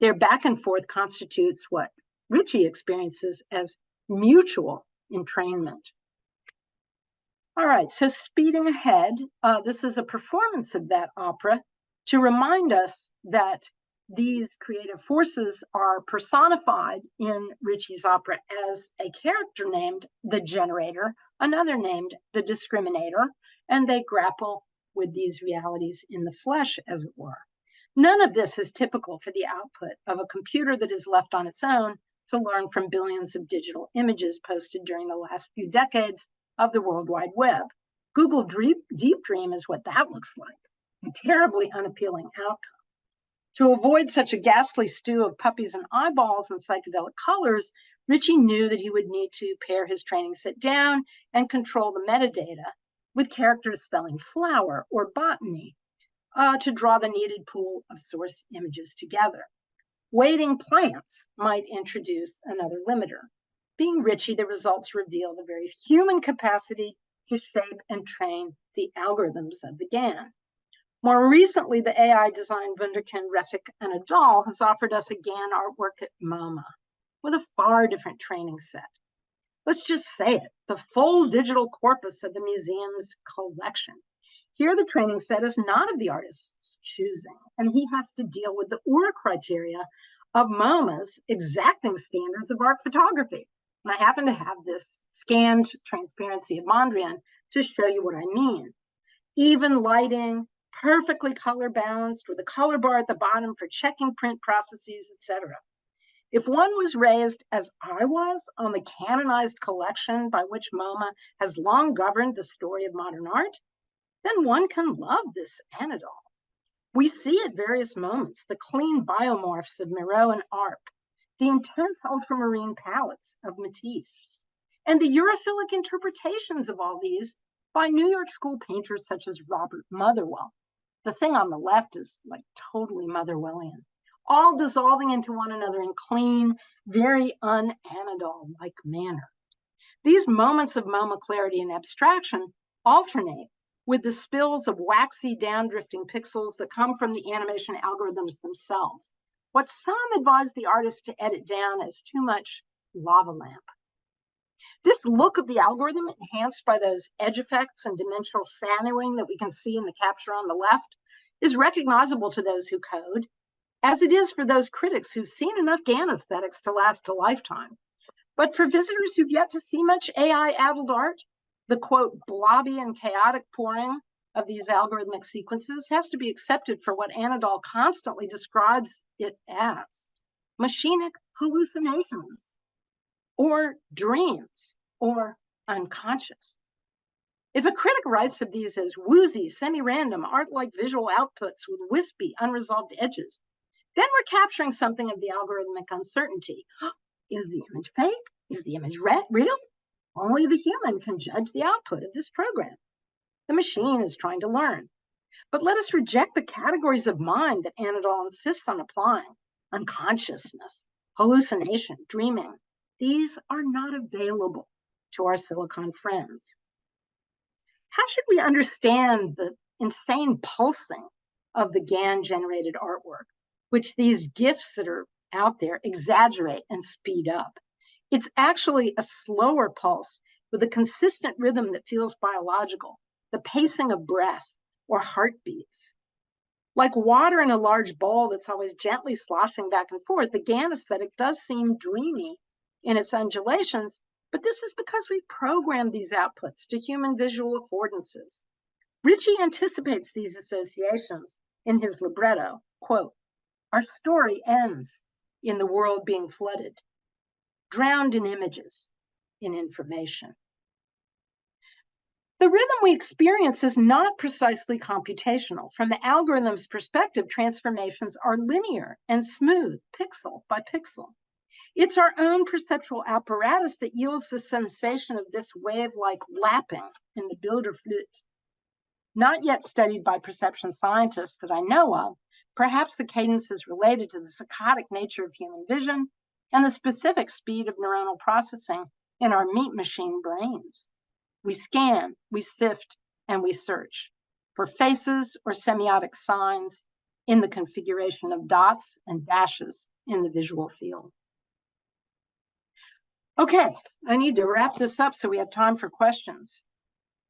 S2: Their back and forth constitutes what Ritchie experiences as mutual entrainment. All right, so speeding ahead, this is a performance of that opera to remind us that these creative forces are personified in Ritchie's opera as a character named the generator, another named the discriminator, and they grapple with these realities in the flesh, as it were. None of this is typical for the output of a computer that is left on its own to learn from billions of digital images posted during the last few decades of the World Wide Web. Google Deep Dream is what that looks like, a terribly unappealing outcome. To avoid such a ghastly stew of puppies and eyeballs and psychedelic colors, Ritchie knew that he would need to pare his training set down and control the metadata with characters spelling flower or botany to draw the needed pool of source images together. Weighting plants might introduce another limiter. Being Ritchie, the results reveal the very human capacity to shape and train the algorithms of the GAN. More recently, the AI design Wunderkind, Refik, and Adal has offered us a GAN artwork at MoMA with a far different training set. Let's just say it, the full digital corpus of the museum's collection. Here, the training set is not of the artist's choosing, and he has to deal with the OR criteria of MoMA's exacting standards of art photography. And I happen to have this scanned transparency of Mondrian to show you what I mean. Even lighting, perfectly color balanced with a color bar at the bottom for checking print processes, etc. If one was raised as I was on the canonized collection by which MoMA has long governed the story of modern art, then one can love this Anadol. We see at various moments the clean biomorphs of Miro and Arp, the intense ultramarine palettes of Matisse, and the Europhilic interpretations of all these by New York School painters such as Robert Motherwell. The thing on the left is like totally Motherwellian, all dissolving into one another in clean, very un-Anadol-like manner. These moments of MoMA clarity and abstraction alternate with the spills of waxy down-drifting pixels that come from the animation algorithms themselves. What some advise the artist to edit down as too much lava lamp. This look of the algorithm, enhanced by those edge effects and dimensional shadowing that we can see in the capture on the left, is recognizable to those who code, as it is for those critics who've seen enough GAN aesthetics to last a lifetime. But for visitors who've yet to see much AI-addled art, the, quote, blobby and chaotic pouring of these algorithmic sequences has to be accepted for what Anadol constantly describes it as, machinic hallucinations, or dreams, or unconscious. If a critic writes of these as woozy, semi-random, art-like visual outputs with wispy, unresolved edges, then we're capturing something of the algorithmic uncertainty. Is the image fake? Is the image real? Only the human can judge the output of this program. The machine is trying to learn. But let us reject the categories of mind that Anadol insists on applying. Unconsciousness, hallucination, dreaming. These are not available to our silicon friends. How should we understand the insane pulsing of the GAN-generated artwork, which these GIFs that are out there exaggerate and speed up? It's actually a slower pulse with a consistent rhythm that feels biological, the pacing of breath or heartbeats. Like water in a large bowl that's always gently sloshing back and forth, the GAN aesthetic does seem dreamy in its undulations, but this is because we've programmed these outputs to human visual affordances. Ritchie anticipates these associations in his libretto, quote, "Our story ends in the world being flooded, drowned in images, in information." The rhythm we experience is not precisely computational. From the algorithm's perspective, transformations are linear and smooth, pixel by pixel. It's our own perceptual apparatus that yields the sensation of this wave-like lapping in the Bilderflut. Not yet studied by perception scientists that I know of, perhaps the cadence is related to the saccadic nature of human vision and the specific speed of neuronal processing in our meat machine brains. We scan, we sift, and we search for faces or semiotic signs in the configuration of dots and dashes in the visual field. Okay, I need to wrap this up so we have time for questions.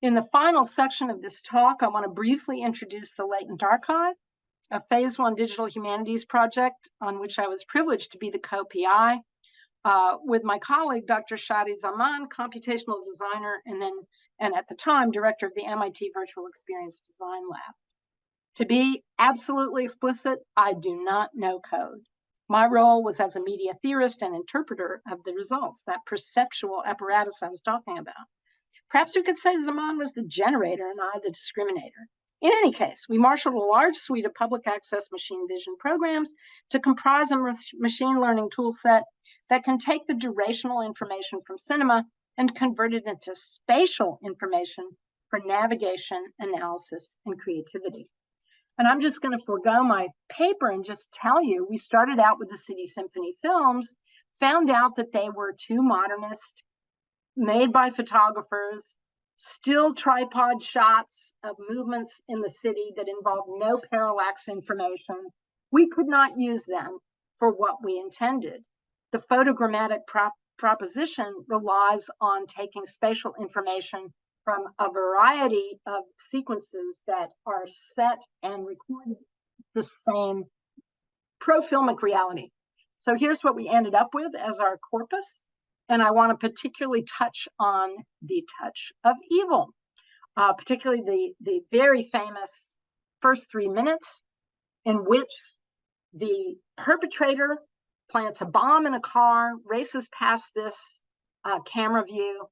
S2: In the final section of this talk, I want to briefly introduce the Latent Archive, a Phase 1 digital humanities project on which I was privileged to be the co-PI with my colleague, Dr. Shadi Zaman, computational designer, and at the time, director of the MIT Virtual Experience Design Lab. To be absolutely explicit, I do not know code. My role was as a media theorist and interpreter of the results, that perceptual apparatus I was talking about. Perhaps we could say Zaman was the generator and I the discriminator. In any case, we marshaled a large suite of public access machine vision programs to comprise a machine learning tool set that can take the durational information from cinema and convert it into spatial information for navigation, analysis, and creativity. And I'm just going to forego my paper and just tell you, we started out with the City Symphony films, found out that they were too modernist, made by photographers, still tripod shots of movements in the city that involved no parallax information. We could not use them for what we intended. The photogrammatic proposition relies on taking spatial information from a variety of sequences that are set and recorded the same profilmic reality. So here's what we ended up with as our corpus. And I want to particularly touch on the touch of evil, particularly the very famous first 3 minutes in which the perpetrator plants a bomb in a car, races past this camera view,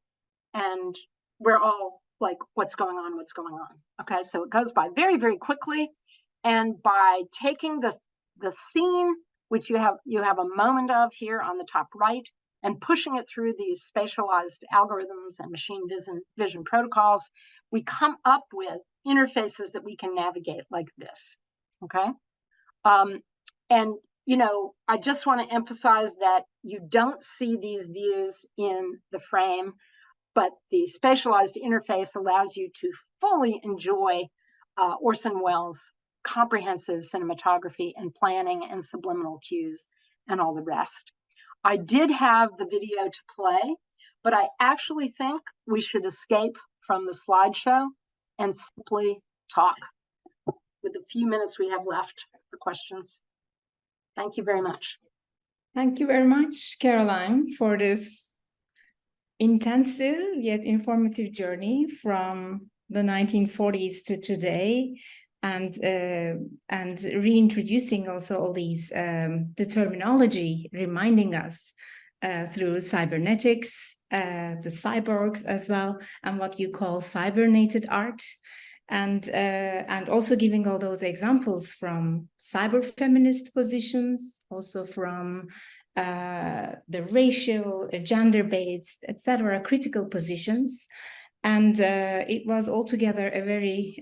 S2: and we're all like, what's going on, what's going on? Okay, so it goes by very, very quickly. And by taking the scene, which you have a moment of here on the top right, and pushing it through these spatialized algorithms and machine vision protocols, we come up with interfaces that we can navigate like this, okay? And, you know, I just want to emphasize that you don't see these views in the frame, but the spatialized interface allows you to fully enjoy Orson Welles' comprehensive cinematography and planning and subliminal cues and all the rest. I did have the video to play, but I actually think we should escape from the slideshow and simply talk with the few minutes we have left for questions. Thank you very much.
S1: Thank you very much, Caroline, for this intensive yet informative journey from the 1940s to today, and reintroducing also all these the terminology, reminding us through cybernetics, the cyborgs as well, and what you call cybernated art, and also giving all those examples from cyber feminist positions, also from the racial, gender-based, etc., critical positions. And it was altogether a very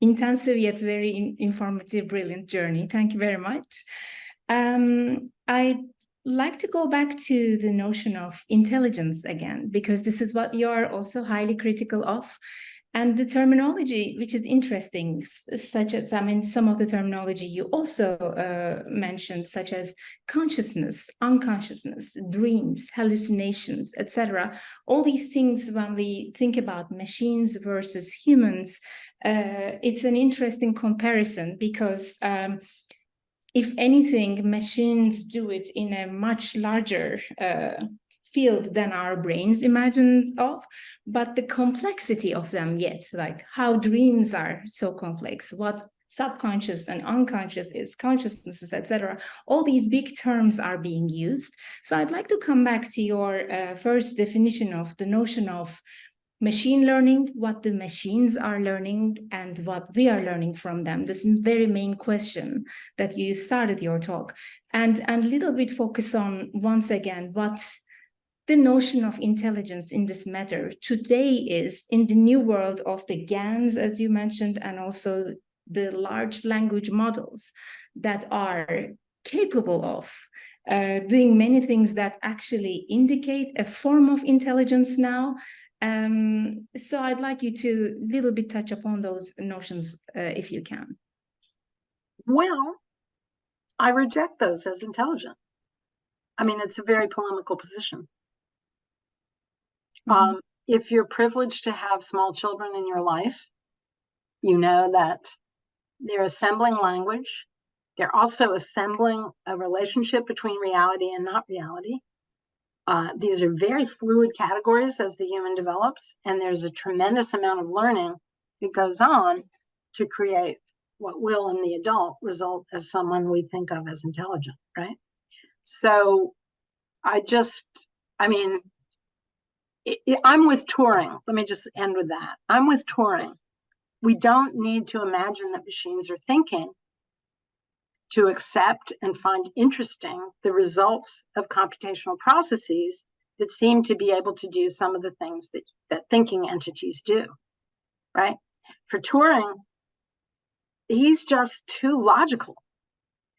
S1: intensive yet very informative, brilliant journey. Thank you very much. I'd like to go back to the notion of intelligence again, because this is what you're also highly critical of. And the terminology, which is interesting, such as, some of the terminology you also mentioned, such as consciousness, unconsciousness, dreams, hallucinations, etc. All these things, when we think about machines versus humans, it's an interesting comparison because if anything, machines do it in a much larger field than our brains imagine of, but the complexity of them yet, like how dreams are so complex, what subconscious and unconscious is, consciousnesses, etc. All these big terms are being used. So I'd like to come back to your first definition of the notion of machine learning, what the machines are learning and what we are learning from them. This very main question that you started your talk, and a little bit focus on, once again, what the notion of intelligence in this matter today is in the new world of the GANs, as you mentioned, and also the large language models that are capable of doing many things that actually indicate a form of intelligence now. So I'd like you to little bit touch upon those notions if you can.
S2: Well, I reject those as intelligent. I mean, it's a very polemical position. If you're privileged to have small children in your life, you know that they're assembling language. They're also assembling a relationship between reality and not reality. These are very fluid categories as the human develops, and there's a tremendous amount of learning that goes on to create what will in the adult result as someone we think of as intelligent, right? So I'm with Turing. Let me just end with that. I'm with Turing. We don't need to imagine that machines are thinking to accept and find interesting the results of computational processes that seem to be able to do some of the things that thinking entities do, right? For Turing, he's just too logical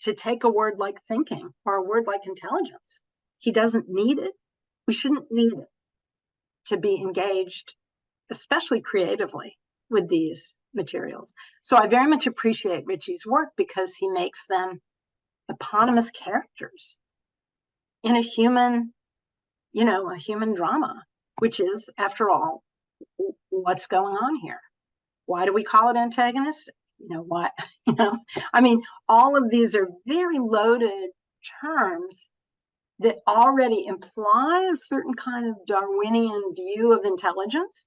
S2: to take a word like thinking or a word like intelligence. He doesn't need it. We shouldn't need it to be engaged, especially creatively, with these materials. So I very much appreciate Richie's work because he makes them eponymous characters in a human drama, which is, after all, what's going on here? Why do we call it antagonistic? All of these are very loaded terms that already imply a certain kind of Darwinian view of intelligence.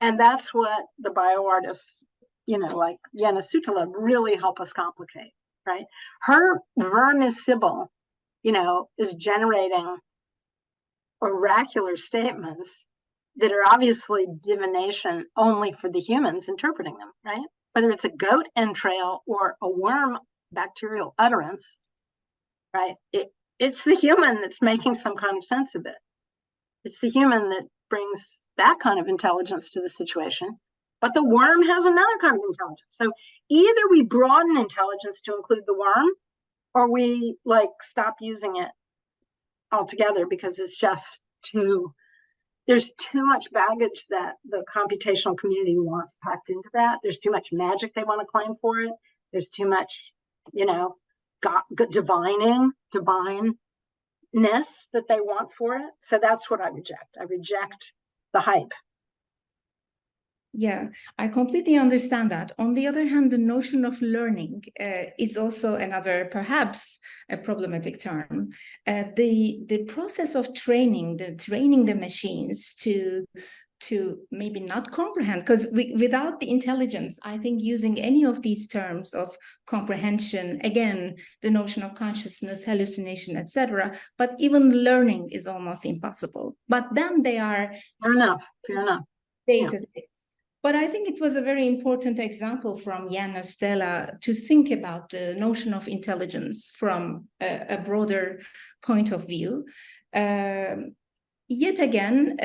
S2: And that's what the bioartists, like Jenna Sutala, really help us complicate, right? Her vermicelli, is generating oracular statements that are obviously divination only for the humans interpreting them, right? Whether it's a goat entrail or a worm bacterial utterance, right? It's the human that's making some kind of sense of it. It's the human that brings that kind of intelligence to the situation, but the worm has another kind of intelligence. So either we broaden intelligence to include the worm, or we stop using it altogether because it's just there's too much baggage that the computational community wants packed into that. There's too much magic they want to claim for it. There's too much, divineness that they want for it. So that's what I reject. I reject the hype.
S1: Yeah, I completely understand that. On the other hand, the notion of learning is also another, perhaps, a problematic term. The process of training the machines to maybe not comprehend, because without the intelligence, I think using any of these terms of comprehension, again, the notion of consciousness, hallucination, etc., but even learning is almost impossible. But then they are
S2: fair enough.
S1: Data. Yeah. But I think it was a very important example from Jenna Sutala to think about the notion of intelligence from a broader point of view. Yet again,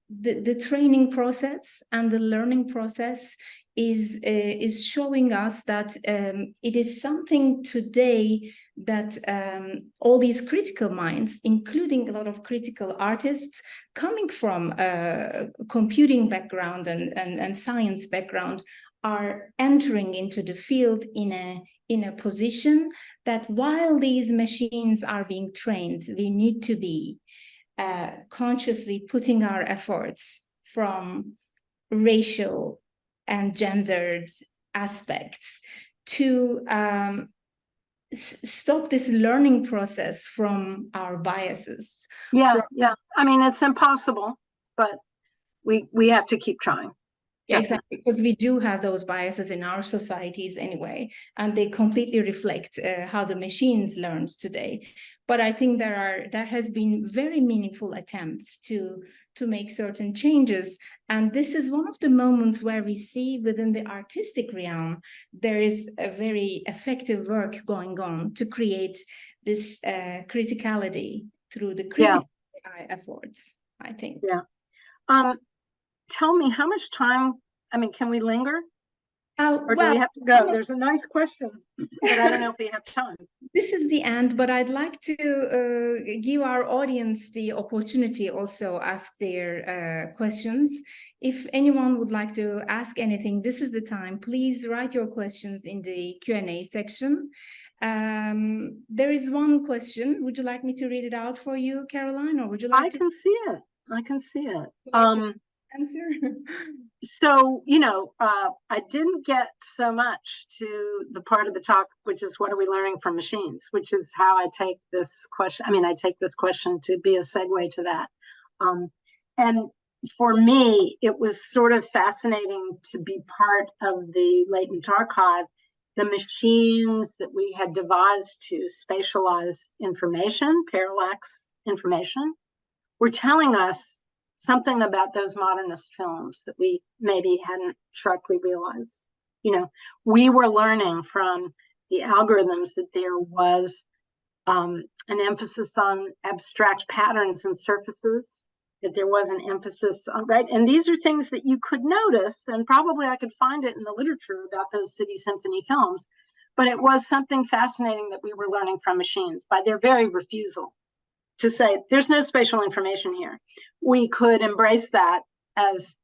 S1: the training process and the learning process is showing us that it is something today that all these critical minds, including a lot of critical artists coming from computing background and science background, are entering into the field in a position that while these machines are being trained, we need to be consciously putting our efforts from racial and gendered aspects to stop this learning process from our biases.
S2: Yeah, yeah. I mean, it's impossible, but we have to keep trying.
S1: Yeah, exactly, because we do have those biases in our societies anyway, and they completely reflect how the machines learn today. But I think there has been very meaningful attempts to make certain changes, and this is one of the moments where we see within the artistic realm there is a very effective work going on to create this criticality through the critical AI efforts, I think.
S2: Yeah. Tell me, how much time, I mean, can we linger? Or do we have to go? There's a nice question, but I don't know if we have time.
S1: This is the end, but I'd like to give our audience the opportunity also ask their questions. If anyone would like to ask anything, this is the time. Please write your questions in the Q&A section. There is one question. Would you like me to read it out for you, Caroline, or would you like
S2: to? I can see it. I can see it.
S1: Answer.
S2: So, I didn't get so much to the part of the talk, which is what are we learning from machines, which is how I take this question. I mean, I take this question to be a segue to that. And for me, it was sort of fascinating to be part of the latent archive. The machines that we had devised to spatialize information, parallax information, were telling us something about those modernist films that we maybe hadn't sharply realized. We were learning from the algorithms that there was an emphasis on abstract patterns and surfaces, that there was an emphasis on, right? And these are things that you could notice, and probably I could find it in the literature about those City Symphony films, but it was something fascinating that we were learning from machines by their very refusal to say, there's no spatial information here. We could embrace that as,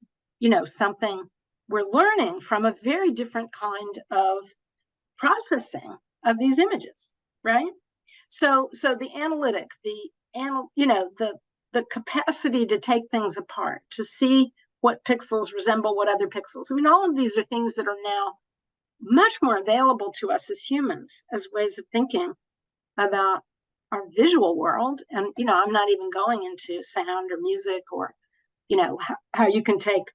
S2: something we're learning from a very different kind of processing of these images, right? So the analytic, the capacity to take things apart, to see what pixels resemble what other pixels. I mean, all of these are things that are now much more available to us as humans as ways of thinking about our visual world. And, I'm not even going into sound or music or, how you can take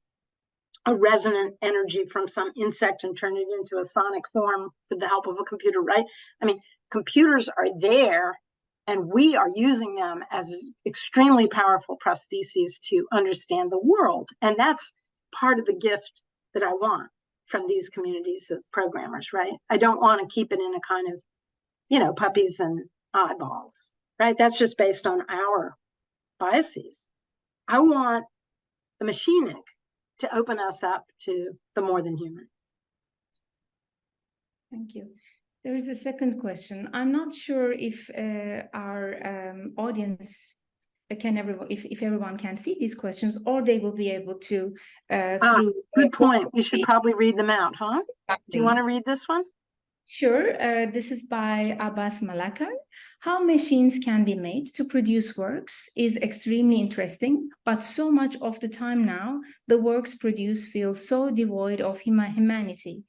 S2: a resonant energy from some insect and turn it into a sonic form with the help of a computer, right? I mean, computers are there and we are using them as extremely powerful prostheses to understand the world. And that's part of the gift that I want from these communities of programmers, right? I don't want to keep it in a kind of, puppies and eyeballs, right? That's just based on our biases. I want the machinic to open us up to the more than human.
S1: Thank you. There is a second question. I'm not sure if our audience if everyone can see these questions, or they will be able to through.
S2: Good point. We should probably read them out, huh? Do you want to read this one?
S1: Sure. This is by Abbas Malakar. How machines can be made to produce works is extremely interesting, but so much of the time now, the works produced feel so devoid of humanity.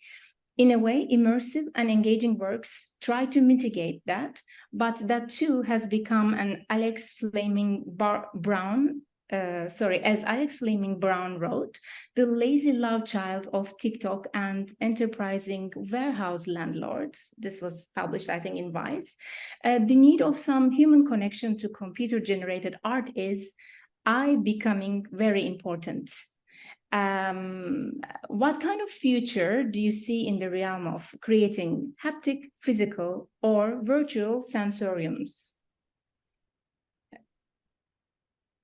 S1: In a way, immersive and engaging works try to mitigate that, but that too has become an Alex Fleming Brown as Alex Fleming Brown wrote, the lazy love child of TikTok and enterprising warehouse landlords. This was published, I think, in Vice. The need of some human connection to computer-generated art is becoming very important. What kind of future do you see in the realm of creating haptic, physical, or virtual sensoriums?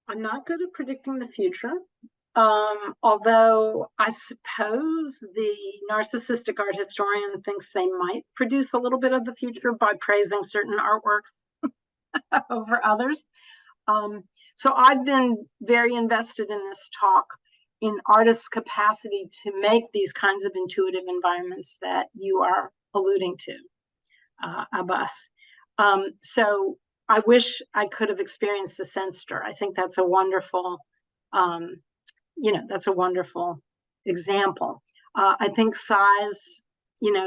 S2: I'm not good at predicting the future. Although I suppose the narcissistic art historian thinks they might produce a little bit of the future by praising certain artworks over others. So I've been very invested in this talk in artists' capacity to make these kinds of intuitive environments that you are alluding to, Abbas. So I wish I could have experienced the Senster. I think that's a wonderful, that's a wonderful example. I think size,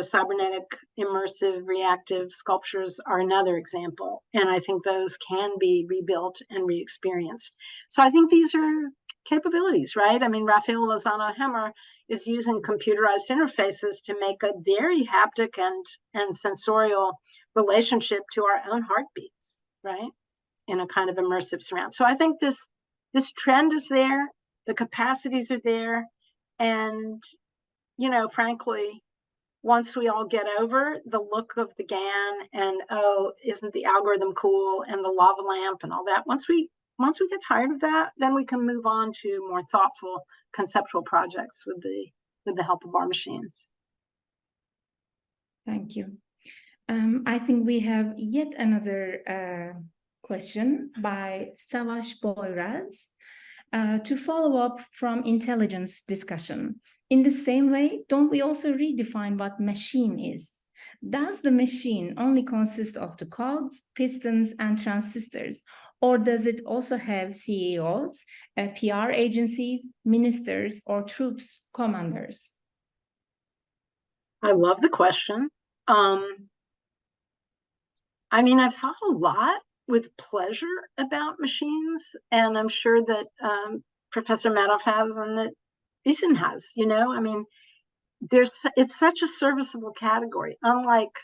S2: cybernetic, immersive, reactive sculptures are another example. And I think those can be rebuilt and re-experienced. So I think these are capabilities, right? I mean, Raphael Lozano Hemmer is using computerized interfaces to make a very haptic and sensorial relationship to our own heartbeats, right? In a kind of immersive surround. So I think this trend is there, the capacities are there, and frankly, once we all get over the look of the GAN and isn't the algorithm cool and the lava lamp and all that, once we get tired of that, then we can move on to more thoughtful conceptual projects with the help of our machines.
S1: Thank you. I think we have yet another question by Savaş Boyraz. To follow up from intelligence discussion, in the same way, don't we also redefine what machine is? Does the machine only consist of the cogs, pistons, and transistors, or does it also have CEOs, PR agencies, ministers, or troops commanders?
S2: I love the question. I mean, I've thought a lot with pleasure about machines, and I'm sure that Professor Madoff has, and that Eason has. I mean, it's such a serviceable category. Unlike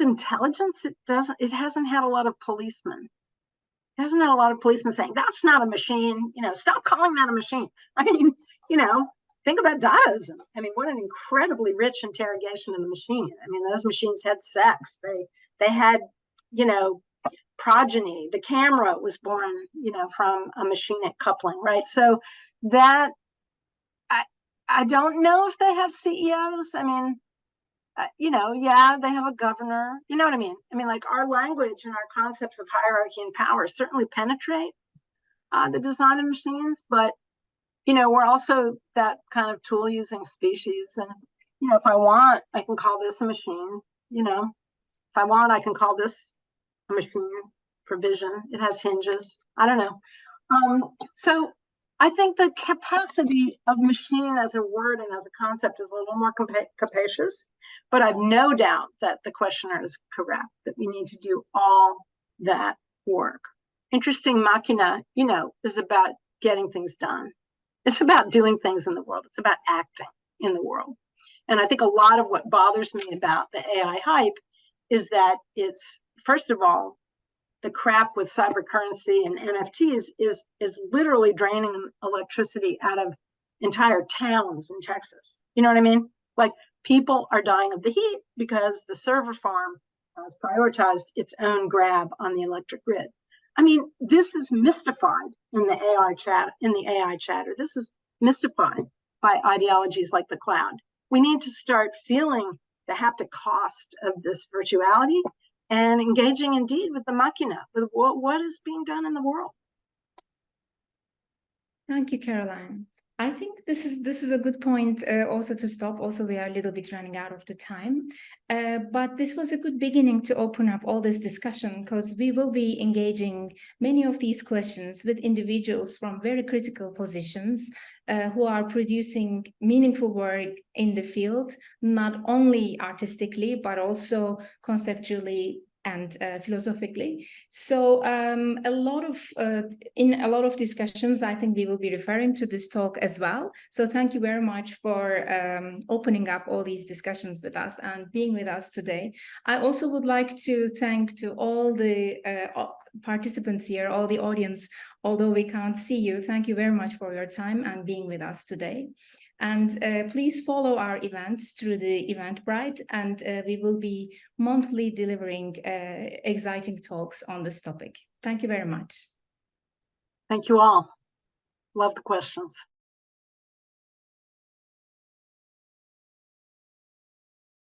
S2: intelligence, it hasn't had a lot of policemen. It hasn't had a lot of policemen saying that's not a machine. Stop calling that a machine. I mean, think about Dadaism. I mean, what an incredibly rich interrogation of the machine. I mean, those machines had sex. They had, progeny. The camera was born, from a machinic coupling, right? So that, I don't know if they have CEOs. I mean, yeah, they have a governor. You know what I mean? I mean, like our language and our concepts of hierarchy and power certainly penetrate the design of machines, but we're also that kind of tool using species. And, if I want, I can call this a machine. If I want, I can call this a machine for vision. It has hinges. I don't know. So I think the capacity of machine as a word and as a concept is a little more capacious, but I've no doubt that the questioner is correct, that we need to do all that work. Interesting machina, is about getting things done. It's about doing things in the world. It's about acting in the world. And I think a lot of what bothers me about the AI hype is that it's, first of all, the crap with cyber currency and NFTs is literally draining electricity out of entire towns in Texas. You know what I mean? Like people are dying of the heat because the server farm has prioritized its own grab on the electric grid. I mean, this is mystified in the AI chatter. This is mystified by ideologies like the cloud. We need to start feeling the haptic cost of this virtuality and engaging indeed with the machina, with what is being done in the world.
S1: Thank you, Caroline. I think this is a good point also to stop. Also, we are a little bit running out of the time, but this was a good beginning to open up all this discussion, because we will be engaging many of these questions with individuals from very critical positions who are producing meaningful work in the field, not only artistically, but also conceptually and philosophically. So in a lot of discussions, I think we will be referring to this talk as well. So thank you very much for opening up all these discussions with us and being with us today. I also would like to thank to all the participants here, all the audience, although we can't see you. Thank you very much for your time and being with us today. And please follow our events through the Eventbrite, and we will be monthly delivering exciting talks on this topic. Thank you very much.
S2: Thank you all. Love the questions.